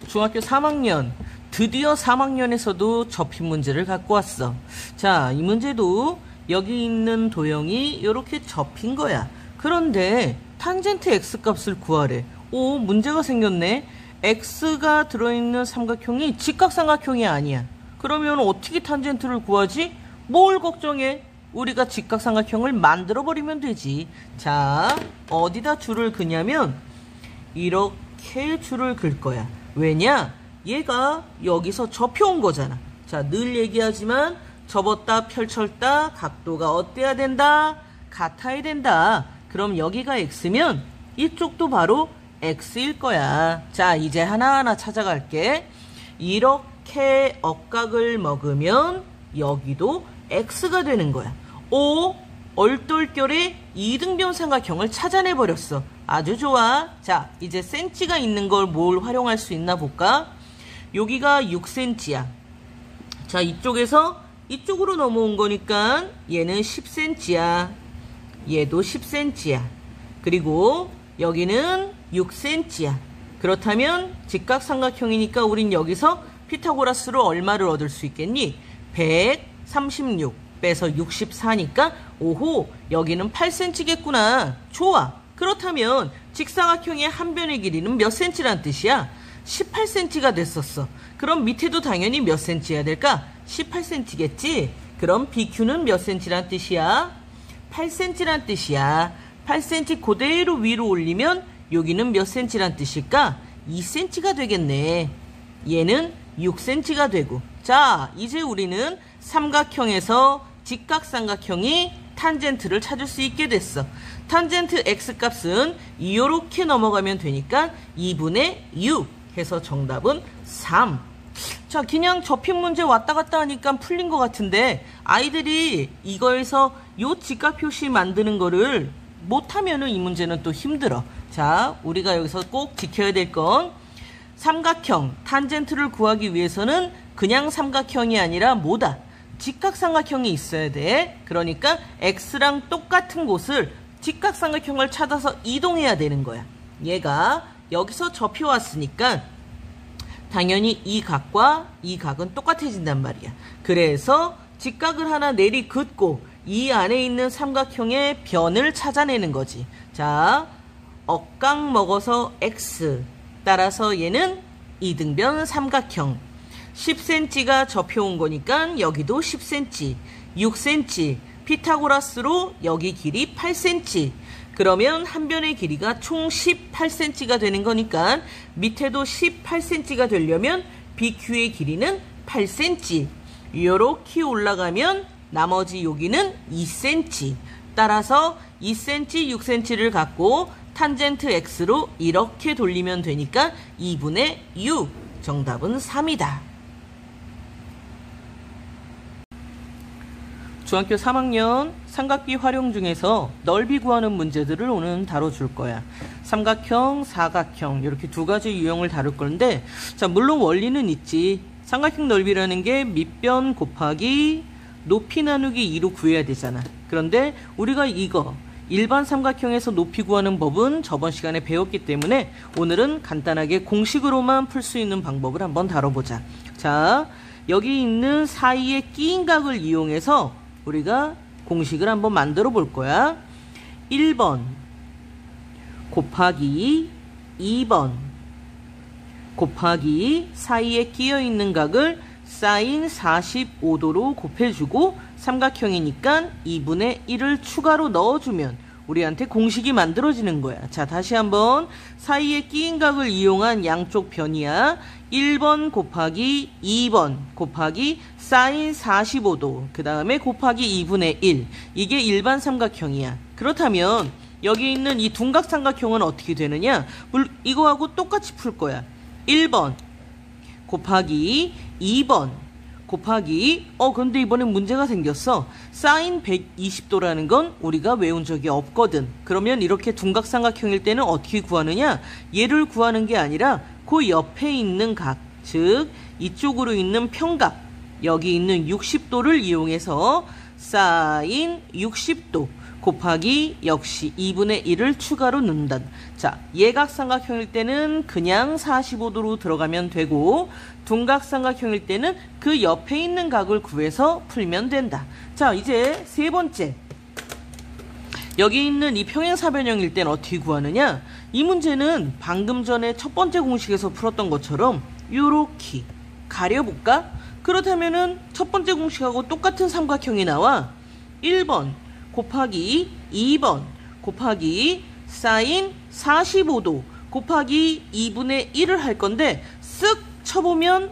중학교 3학년, 드디어 3학년에서도 접힌 문제를 갖고 왔어. 자, 이 문제도 여기 있는 도형이 이렇게 접힌 거야. 그런데 탄젠트 x 값을 구하래. 오, 문제가 생겼네. x가 들어있는 삼각형이 직각삼각형이 아니야. 그러면 어떻게 탄젠트를 구하지? 뭘 걱정해? 우리가 직각삼각형을 만들어버리면 되지. 자, 어디다 줄을 그냐면 이렇게 줄을 긋을 거야. 왜냐? 얘가 여기서 접혀온 거잖아. 자, 늘 얘기하지만 접었다 펼쳤다 각도가 어때야 된다? 같아야 된다. 그럼 여기가 x면 이쪽도 바로 x일 거야. 자, 이제 하나하나 찾아갈게. 이렇게 억각을 먹으면 여기도 x가 되는 거야. 오, 얼떨결에 이등변 삼각형을 찾아내버렸어. 아주 좋아. 자, 이제 센치가 있는 걸 뭘 활용할 수 있나 볼까? 여기가 6cm야. 자, 이쪽에서 이쪽으로 넘어온 거니까 얘는 10cm야. 얘도 10cm야. 그리고 여기는 6cm야. 그렇다면 직각삼각형이니까 우린 여기서 피타고라스로 얼마를 얻을 수 있겠니? 136 빼서 64니까 오호, 여기는 8cm겠구나. 좋아. 그렇다면 직사각형의 한 변의 길이는 몇 cm란 뜻이야? 18cm가 됐었어. 그럼 밑에도 당연히 몇 cm여야 될까? 18cm겠지? 그럼 BQ는 몇 cm란 뜻이야? 8cm란 뜻이야. 8cm 그대로 위로 올리면 여기는 몇 cm란 뜻일까? 2cm가 되겠네. 얘는 6cm가 되고. 자, 이제 우리는 삼각형에서 직각삼각형이 탄젠트를 찾을 수 있게 됐어. 탄젠트 x값은 이렇게 넘어가면 되니까 2분의 6 해서 정답은 3. 자, 그냥 접힌 문제 왔다 갔다 하니까 풀린 것 같은데 아이들이 이거에서 요 직각 표시 만드는 거를 못하면은 이 문제는 또 힘들어. 자, 우리가 여기서 꼭 지켜야 될 건 삼각형, 탄젠트를 구하기 위해서는 그냥 삼각형이 아니라 뭐다? 직각삼각형이 있어야 돼. 그러니까 x랑 똑같은 곳을 직각삼각형을 찾아서 이동해야 되는 거야. 얘가 여기서 접혀왔으니까 당연히 이 각과 이 각은 똑같아진단 말이야. 그래서 직각을 하나 내리긋고 이 안에 있는 삼각형의 변을 찾아내는 거지. 자, 억각 먹어서 x. 따라서 얘는 이등변 삼각형. 10cm가 접혀온 거니까 여기도 10cm, 6cm, 피타고라스로 여기 길이 8cm. 그러면 한 변의 길이가 총 18cm가 되는 거니까 밑에도 18cm가 되려면 BQ의 길이는 8cm. 요렇게 올라가면 나머지 여기는 2cm. 따라서 2cm, 6cm를 갖고 탄젠트 x로 이렇게 돌리면 되니까 2분의 6. 정답은 3이다. 중학교 3학년 삼각비 활용 중에서 넓이 구하는 문제들을 오늘 다뤄줄 거야. 삼각형, 사각형 이렇게 두 가지 유형을 다룰 건데 자, 물론 원리는 있지. 삼각형 넓이라는 게 밑변 곱하기 높이 나누기 2로 구해야 되잖아. 그런데 우리가 이거 일반 삼각형에서 높이 구하는 법은 저번 시간에 배웠기 때문에 오늘은 간단하게 공식으로만 풀 수 있는 방법을 한번 다뤄보자. 자, 여기 있는 사이에 끼인 각을 이용해서 우리가 공식을 한번 만들어 볼 거야. 1번 곱하기 2번 곱하기 사이에 끼어 있는 각을 사인 45도로 곱해주고 삼각형이니까 2분의 1을 추가로 넣어주면 우리한테 공식이 만들어지는 거야. 자, 다시 한번 사이에 끼인 각을 이용한 양쪽 변이야. 1번 곱하기 2번 곱하기 사인 45도 그 다음에 곱하기 2분의 1. 이게 일반 삼각형이야. 그렇다면 여기 있는 이 둔각 삼각형은 어떻게 되느냐? 이거하고 똑같이 풀 거야. 1번 곱하기 2번 곱하기 근데 이번엔 문제가 생겼어. 사인 120도라는 건 우리가 외운 적이 없거든. 그러면 이렇게 둔각삼각형일 때는 어떻게 구하느냐? 얘를 구하는 게 아니라 그 옆에 있는 각, 즉 이쪽으로 있는 평각, 여기 있는 60도를 이용해서 사인 60도 곱하기 역시 2분의 1을 추가로 넣는다. 자, 예각삼각형일 때는 그냥 45도로 들어가면 되고 둔각삼각형일 때는 그 옆에 있는 각을 구해서 풀면 된다. 자, 이제 세 번째. 여기 있는 이 평행사변형일 때는 어떻게 구하느냐? 이 문제는 방금 전에 첫 번째 공식에서 풀었던 것처럼 요렇게 가려볼까? 그렇다면은 첫 번째 공식하고 똑같은 삼각형이 나와. 1번 곱하기 2번 곱하기 사인 45도 곱하기 2분의 1을 할 건데 쓱 쳐보면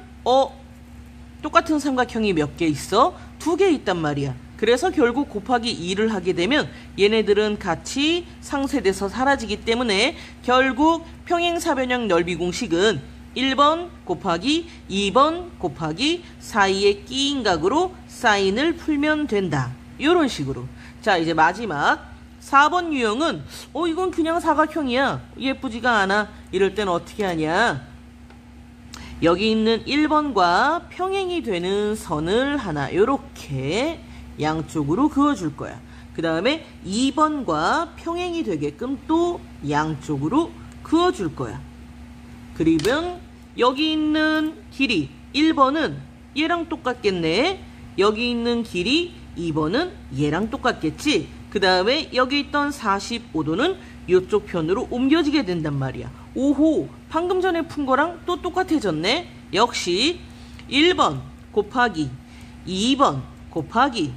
똑같은 삼각형이 몇 개 있어? 2개 있단 말이야. 그래서 결국 곱하기 2를 하게 되면 얘네들은 같이 상쇄돼서 사라지기 때문에 결국 평행사변형 넓이 공식은 1번 곱하기 2번 곱하기 사이에 끼인 각으로 사인을 풀면 된다. 이런 식으로. 자, 이제 마지막 4번 유형은 이건 그냥 사각형이야. 예쁘지가 않아. 이럴 땐 어떻게 하냐? 여기 있는 1번과 평행이 되는 선을 하나 요렇게 양쪽으로 그어줄 거야. 그 다음에 2번과 평행이 되게끔 또 양쪽으로 그어줄 거야. 그리고 여기 있는 길이 1번은 얘랑 똑같겠네. 여기 있는 길이 2번은 얘랑 똑같겠지. 그 다음에 여기 있던 45도는 이쪽 편으로 옮겨지게 된단 말이야. 오호, 방금 전에 푼 거랑 또 똑같아졌네. 역시 1번 곱하기 2번 곱하기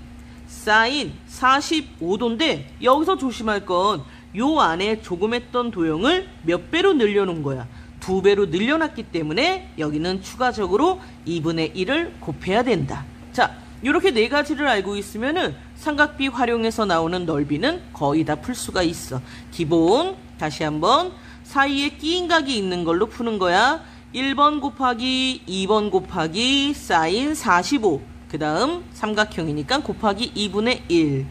사인 45도인데 여기서 조심할 건 요 안에 조금 했던 도형을 몇 배로 늘려놓은 거야. 2배로 늘려놨기 때문에 여기는 추가적으로 2분의 1을 곱해야 된다. 자, 이렇게 네 가지를 알고 있으면은 삼각비 활용해서 나오는 넓이는 거의 다 풀 수가 있어. 기본 다시 한번 사이에 끼인 각이 있는 걸로 푸는 거야. 1번 곱하기 2번 곱하기 사인 45. 그 다음 삼각형이니까 곱하기 2분의 1.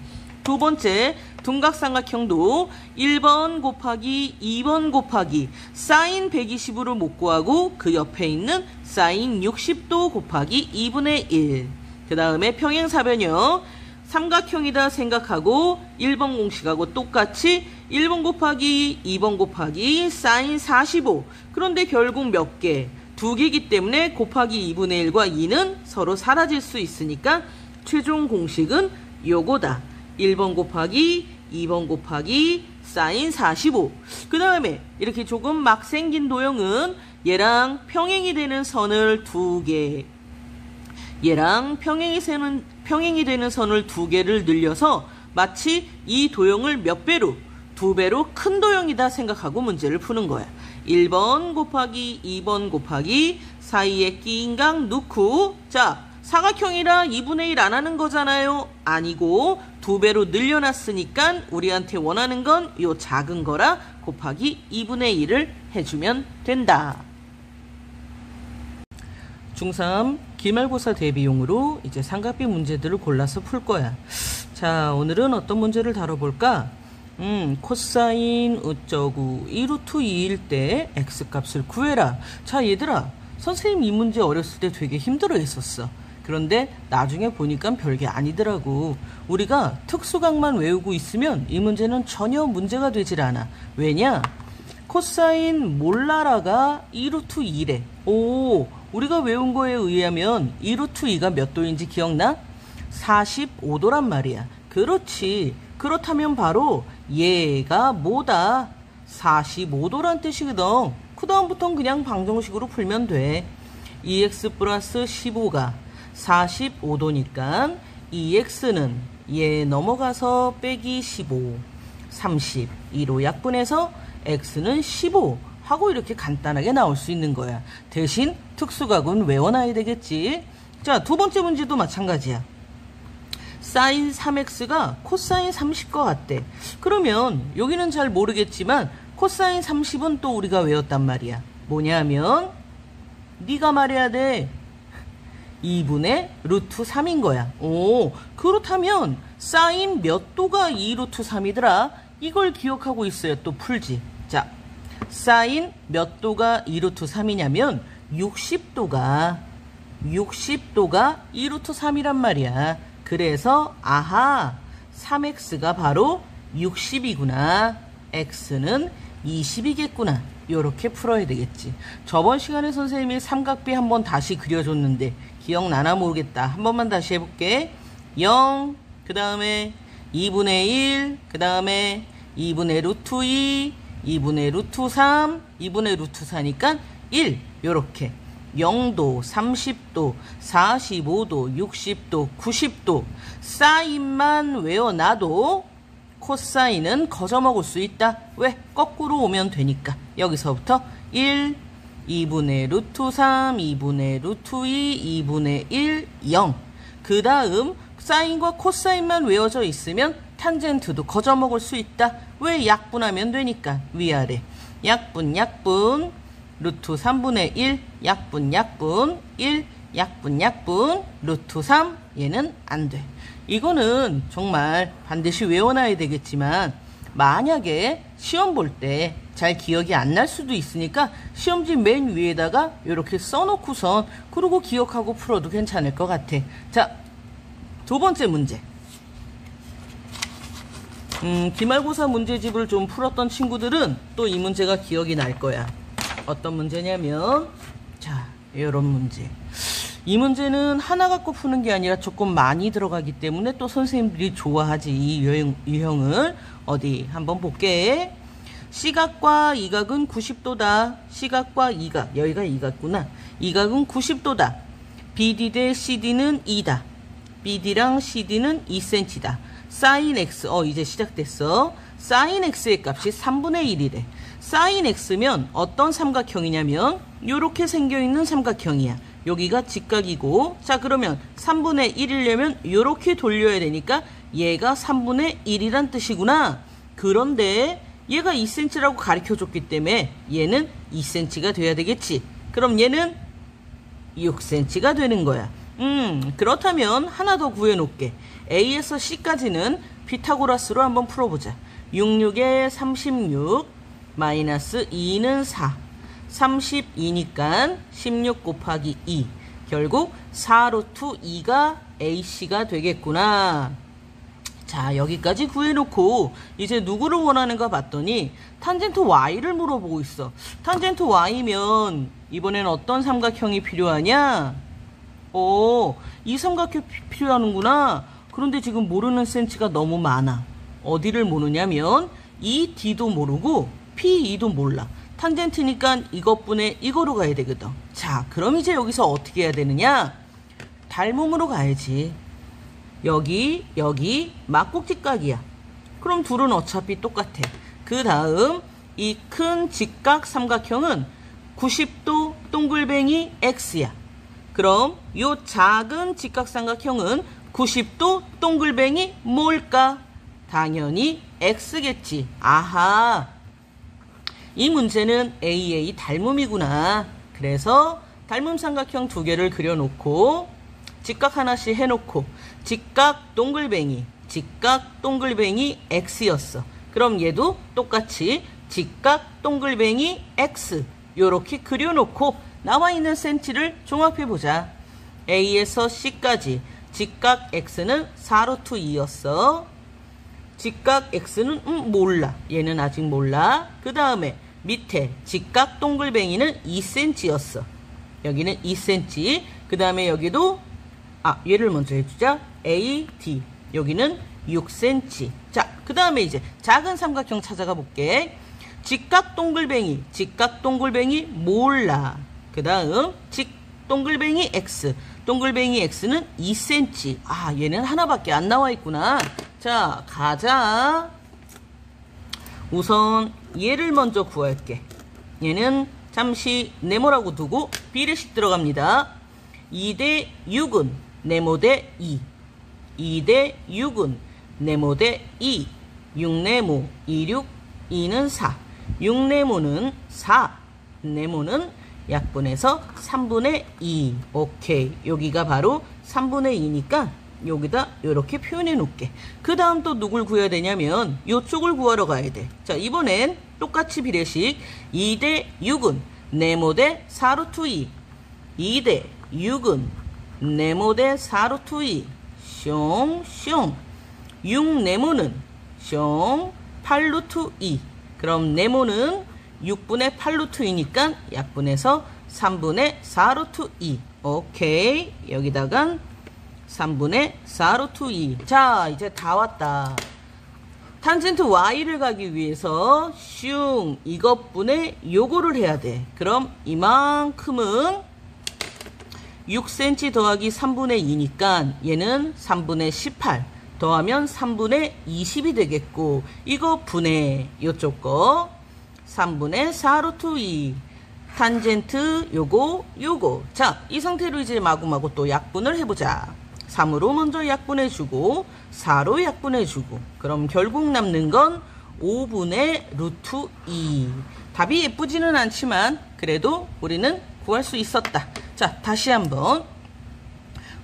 두 번째 둔각삼각형도 1번 곱하기 2번 곱하기 사인 120으로 못 구하고 그 옆에 있는 사인 60도 곱하기 2분의 1. 그 다음에 평행사변형 삼각형이다 생각하고 1번 공식하고 똑같이 1번 곱하기 2번 곱하기 사인 45. 그런데 결국 몇 개? 두 개이기 때문에 곱하기 2분의 1과 2는 서로 사라질 수 있으니까 최종 공식은 요거다. 1번 곱하기 2번 곱하기 사인 45. 그 다음에 이렇게 조금 막 생긴 도형은 얘랑 평행이 되는 선을 두 개, 얘랑 평행이 되는 선을 두 개를 늘려서 마치 이 도형을 몇 배로? 두 배로 큰 도형이다 생각하고 문제를 푸는 거야. 1번 곱하기 2번 곱하기 사이에 끼인 각 넣고, 자, 사각형이라 2분의 1 안 하는 거잖아요. 아니고 두 배로 늘려놨으니까 우리한테 원하는 건 요 작은 거라 곱하기 2분의 1을 해주면 된다. 중3 기말고사 대비용으로 이제 삼각비 문제들을 골라서 풀 거야. 자, 오늘은 어떤 문제를 다뤄볼까? 코사인 어쩌고 2루트 2일 때 x값을 구해라. 자, 얘들아, 선생님 이 문제 어렸을 때 되게 힘들어 했었어. 그런데 나중에 보니까 별게 아니더라고. 우리가 특수각만 외우고 있으면 이 문제는 전혀 문제가 되질 않아. 왜냐? 코사인 몰라라가 2루트 2래. 오, 우리가 외운 거에 의하면 2루트 2가 몇 도인지 기억나? 45도란 말이야. 그렇지. 그렇다면 바로 얘가 뭐다? 45도란 뜻이거든. 그 다음부터는 그냥 방정식으로 풀면 돼. 2x 플러스 15가 45도니까 2x는 얘 넘어가서 빼기 15, 32로 약분해서 x는 15 하고 이렇게 간단하게 나올 수 있는 거야. 대신 특수각은 외워놔야 되겠지. 자, 두 번째 문제도 마찬가지야. 사인 3x가 코사인 30과 같대. 그러면 여기는 잘 모르겠지만 코사인 30은 또 우리가 외웠단 말이야. 뭐냐면 네가 말해야 돼. 2분의 루트 3인 거야. 오, 그렇다면 사인 몇 도가 2 루트 3이더라? 이걸 기억하고 있어야 또 풀지. 자, 사인 몇 도가 2 루트 3이냐면 60도가 2 루트 3이란 말이야. 그래서 아하, 3x가 바로 60이구나. x는 20이겠구나. 요렇게 풀어야 되겠지. 저번 시간에 선생님이 삼각비 한번 다시 그려줬는데 기억나나 모르겠다. 한 번만 다시 해볼게. 0, 그 다음에 2분의 1, 그 다음에 2분의 루트 2, 2분의 루트 3, 2분의 루트 4니까 1. 요렇게 0도, 30도, 45도, 60도, 90도 사인만 외워놔도 코사인은 거저먹을 수 있다. 왜? 거꾸로 오면 되니까. 여기서부터 1, 2분의 루트 3, 2분의 루트 2, 2분의 1, 0. 그 다음 사인과 코사인만 외워져 있으면 탄젠트도 거저먹을 수 있다. 왜? 약분하면 되니까. 위아래 약분 루트 3분의 1 약분 1 약분 루트 3. 얘는 안 돼. 이거는 정말 반드시 외워놔야 되겠지만 만약에 시험 볼 때 잘 기억이 안 날 수도 있으니까 시험지 맨 위에다가 이렇게 써놓고선 그러고 기억하고 풀어도 괜찮을 것 같아. 자, 두 번째 문제. 기말고사 문제집을 좀 풀었던 친구들은 또 이 문제가 기억이 날 거야. 어떤 문제냐면, 자, 이런 문제. 이 문제는 하나 갖고 푸는 게 아니라 조금 많이 들어가기 때문에 또 선생님들이 좋아하지. 이 유형을 어디 한번 볼게. 시각과 이각은 90도다. 시각과 이각, 여기가 이각구나. 이각은 90도다. BD 대 CD는 2다. BD랑 CD는 2cm다. 사인 X, 이제 시작됐어. 사인 X의 값이 3분의 1이래. 사인 X면 어떤 삼각형이냐면 요렇게 생겨있는 삼각형이야. 여기가 직각이고, 자, 그러면 3분의 1이려면 요렇게 돌려야 되니까 얘가 3분의 1이란 뜻이구나. 그런데 얘가 2cm라고 가르쳐줬기 때문에 얘는 2cm가 돼야 되겠지. 그럼 얘는 6cm가 되는 거야. 그렇다면 하나 더 구해놓을게. A에서 C까지는 피타고라스로 한번 풀어보자. 66에 36 마이너스 2는 4. 32니까 16 곱하기 2. 결국 4루트 2가 AC가 되겠구나. 자, 여기까지 구해놓고 이제 누구를 원하는가 봤더니 탄젠트 Y를 물어보고 있어. 탄젠트 Y면 이번엔 어떤 삼각형이 필요하냐? 이 삼각형 필요하는구나. 그런데 지금 모르는 센치가 너무 많아. 어디를 모르냐면 이 D도 모르고 PE도 몰라. 탄젠트니까 이것분의 이거로 가야 되거든. 자, 그럼 이제 여기서 어떻게 해야 되느냐? 닮음으로 가야지. 여기 막국지각이야. 그럼 둘은 어차피 똑같아. 그 다음 이 큰 직각 삼각형은 90도 동글뱅이 X야. 그럼 요 작은 직각삼각형은 90도 동글뱅이 뭘까? 당연히 X겠지. 아하, 이 문제는 AA 닮음이구나. 그래서 닮음 삼각형 두 개를 그려놓고 직각 하나씩 해놓고 직각 동글뱅이 X였어. 그럼 얘도 똑같이 직각 동글뱅이 X 요렇게 그려놓고 나와있는 센치를 종합해보자. A에서 C까지 직각 X는 4루트 2였어. 직각 X는 몰라. 얘는 아직 몰라. 그 다음에 밑에 직각 동글뱅이는 2cm였어. 여기는 2cm. 그 다음에 여기도 얘를 먼저 해주자. AD. 여기는 6cm. 자, 그 다음에 이제 작은 삼각형 찾아가 볼게. 직각 동글뱅이 몰라. 그 다음 동글뱅이 X. 동글뱅이 X는 2cm. 얘는 하나밖에 안 나와 있구나. 자, 가자. 우선 얘를 먼저 구할게. 얘는 잠시 네모라고 두고 비례식 들어갑니다. 2대 6은 네모 대 2. 2대 6은 네모 대 2. 6네모 26, 2는 4. 6네모는 4. 네모는 약분해서 3분의 2. 오케이. 여기가 바로 3분의 2니까 여기다 이렇게 표현해 놓을게. 그 다음 또 누굴 구해야 되냐면 이쪽을 구하러 가야 돼. 자, 이번엔 똑같이 비례식 2대 6은 네모 대 4루트 2. 2대 6은 네모 대 4루트 2. 숑숑. 6네모는 숑 8루트 2. 그럼 네모는 6분의 8루트 2니까 약분해서 3분의 4루트 2. 오케이. 여기다간 3분의 4루트 2. 자, 이제 다 왔다. 탄젠트 Y를 가기 위해서 슝 이것분의 요거를 해야 돼. 그럼 이만큼은 6cm 더하기 3분의 2니까 얘는 3분의 18 더하면 3분의 20이 되겠고, 이거 분의 요쪽 거 3분의 4루트 2. 탄젠트 요거. 자, 이 상태로 이제 마구마구 또 약분을 해보자. 3으로 먼저 약분해주고 4로 약분해주고, 그럼 결국 남는 건 5분의 루트 2. 답이 예쁘지는 않지만 그래도 우리는 구할 수 있었다. 자, 다시 한번.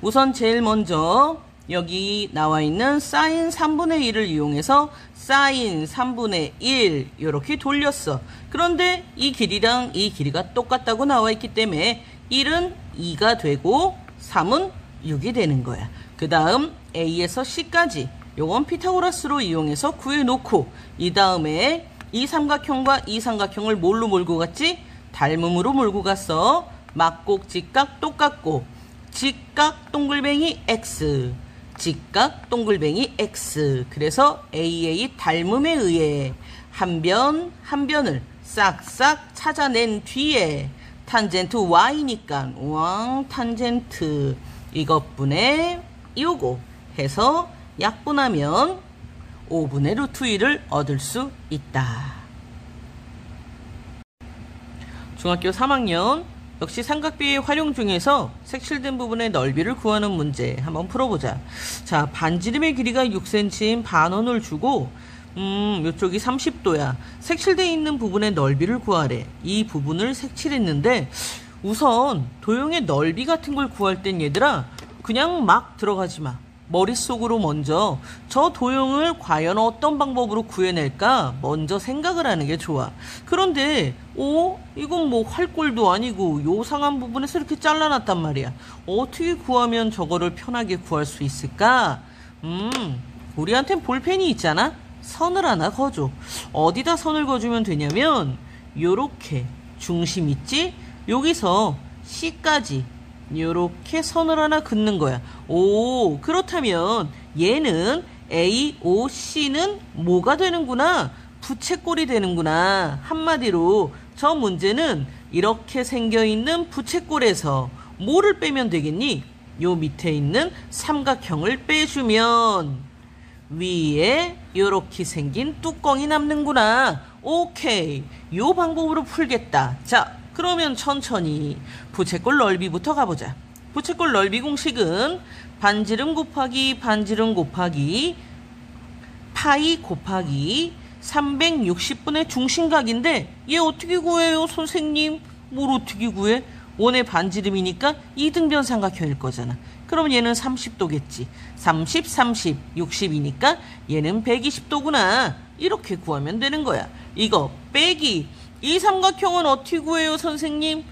우선 제일 먼저 여기 나와 있는 사인 3분의 1을 이용해서 사인 3분의 1 이렇게 돌렸어. 그런데 이 길이랑 이 길이가 똑같다고 나와 있기 때문에 1은 2가 되고 3은 6이 되는 거야. 그 다음 A에서 C까지 요건 피타고라스로 이용해서 구해놓고, 이 다음에 이 삼각형과 이 삼각형을 뭘로 몰고 갔지? 닮음으로 몰고 갔어. 막곡 직각 똑같고 직각 동글뱅이 X. 직각 동글뱅이 X. 그래서 AA 닮음에 의해 한 변을 싹싹 찾아낸 뒤에 탄젠트 Y니까 왕 탄젠트 이것분의 요거 해서 약분하면 5분의 루트 2를 얻을 수 있다. 중학교 3학년 역시 삼각비의 활용 중에서 색칠된 부분의 넓이를 구하는 문제 한번 풀어보자. 자, 반지름의 길이가 6cm인 반원을 주고 요쪽이 30도야. 색칠되어 있는 부분의 넓이를 구하래. 이 부분을 색칠했는데 우선 도형의 넓이 같은 걸 구할 땐 얘들아 그냥 막 들어가지 마. 머릿속으로 먼저 저 도형을 과연 어떤 방법으로 구해낼까 먼저 생각을 하는 게 좋아. 그런데 이건 뭐 활골도 아니고 요상한 부분에서 이렇게 잘라놨단 말이야. 어떻게 구하면 저거를 편하게 구할 수 있을까? 우리한텐 볼펜이 있잖아. 선을 하나 그어줘. 어디다 선을 그어주면 되냐면 요렇게 중심 있지? 여기서 C까지 요렇게 선을 하나 긋는 거야. 그렇다면 얘는 A, O, C는 뭐가 되는구나? 부채꼴이 되는구나. 한마디로 저 문제는 이렇게 생겨있는 부채꼴에서 뭐를 빼면 되겠니? 요 밑에 있는 삼각형을 빼주면 위에 요렇게 생긴 뚜껑이 남는구나. 오케이. 요 방법으로 풀겠다. 자, 그러면 천천히 부채꼴 넓이부터 가보자. 부채꼴 넓이 공식은 반지름 곱하기 파이 곱하기 360분의 중심각인데 얘 어떻게 구해요, 선생님? 뭘 어떻게 구해? 원의 반지름이니까 이등변 삼각형일 거잖아. 그럼 얘는 30도겠지. 30, 60이니까 얘는 120도구나. 이렇게 구하면 되는 거야. 이거 빼기. 이 삼각형은 어떻게 구해요, 선생님?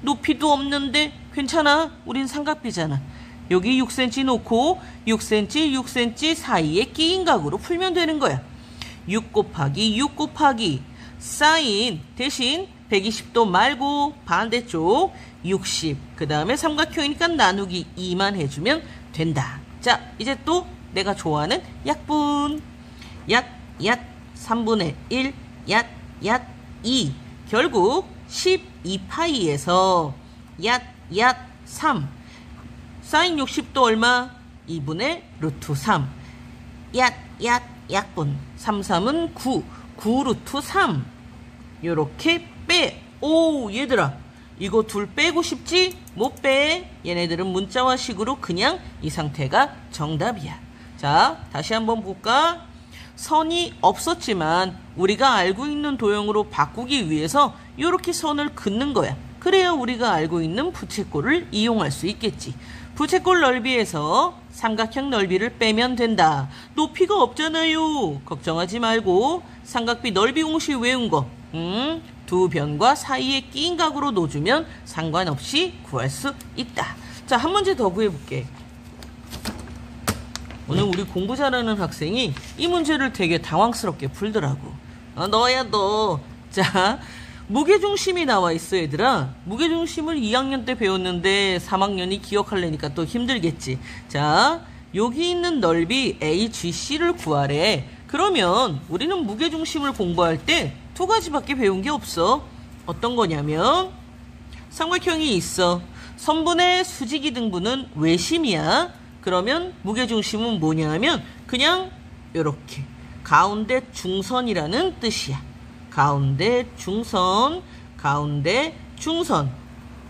높이도 없는데 괜찮아. 우린 삼각비잖아. 여기 6cm 놓고 6cm 사이에 끼인 각으로 풀면 되는 거야. 6 곱하기 사인 대신 120도 말고 반대쪽 60. 그 다음에 삼각형이니까 나누기 2만 해주면 된다. 자, 이제 또 내가 좋아하는 약분. 약 3분의 1 약 2. 결국 12파이에서 약 3. 사인 60도 얼마? 2분의 루트 3. 약분. 3은 9 루트 3. 요렇게 빼. 얘들아. 이거 둘 빼고 싶지? 못 빼. 얘네들은 문자와 식으로 그냥 이 상태가 정답이야. 자, 다시 한번 볼까? 선이 없었지만 우리가 알고 있는 도형으로 바꾸기 위해서 이렇게 선을 긋는 거야. 그래야 우리가 알고 있는 부채꼴을 이용할 수 있겠지. 부채꼴 넓이에서 삼각형 넓이를 빼면 된다. 높이가 없잖아요. 걱정하지 말고 삼각비 넓이 공식 외운 거 두 변과 사이에 끼인 각으로 놓주면 상관없이 구할 수 있다. 자, 한 문제 더 구해볼게. 오늘 우리 공부 잘하는 학생이 이 문제를 되게 당황스럽게 풀더라고. 너야 너. 자, 무게중심이 나와 있어 얘들아. 무게중심을 2학년 때 배웠는데 3학년이 기억하려니까 또 힘들겠지. 자, 여기 있는 넓이 HC를 구하래. 그러면 우리는 무게중심을 공부할 때 두 가지밖에 배운 게 없어. 어떤 거냐면 삼각형이 있어. 선분의 수직이 등분은 외심이야. 그러면 무게중심은 뭐냐 하면 그냥 이렇게 가운데 중선이라는 뜻이야. 가운데 중선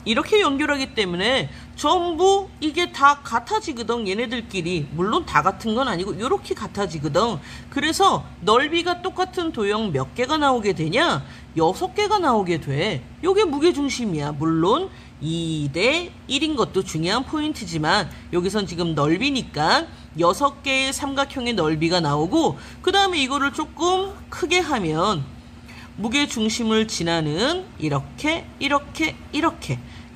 이렇게 연결하기 때문에 전부 이게 다 같아지거든. 얘네들끼리. 물론 다 같은 건 아니고 이렇게 같아지거든. 그래서 넓이가 똑같은 도형 몇 개가 나오게 되냐? 6개가 나오게 돼. 이게 무게중심이야. 물론 2대 1인 것도 중요한 포인트지만 여기선 지금 넓이니까 6개의 삼각형의 넓이가 나오고 그 다음에 이거를 조금 크게 하면 무게중심을 지나는 이렇게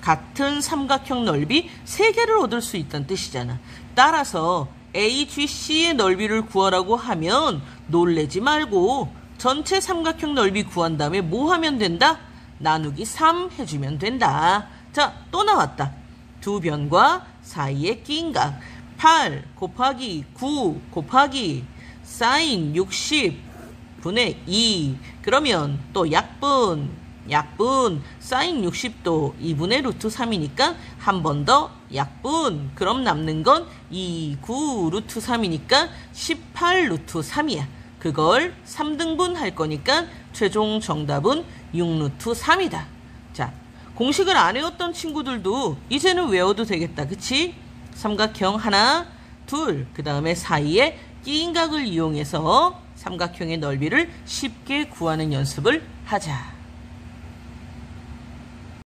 같은 삼각형 넓이 3개를 얻을 수 있다는 뜻이잖아. 따라서 AGC의 넓이를 구하라고 하면 놀래지 말고 전체 삼각형 넓이 구한 다음에 뭐 하면 된다? 나누기 3 해주면 된다. 자, 또 나왔다. 두 변과 사이에 끼인 각 8 곱하기 9 곱하기 사인 60분의 2. 그러면 또 약분 사인 60도 2분의 루트 3이니까 한 번 더 약분. 그럼 남는 건 9 루트 3이니까 18 루트 3이야. 그걸 3등분 할 거니까 최종 정답은 6 루트 3이다. 자, 공식을 안 외웠던 친구들도 이제는 외워도 되겠다. 그치? 삼각형 하나, 둘, 그 다음에 사이에 끼인 각을 이용해서 삼각형의 넓이를 쉽게 구하는 연습을 하자.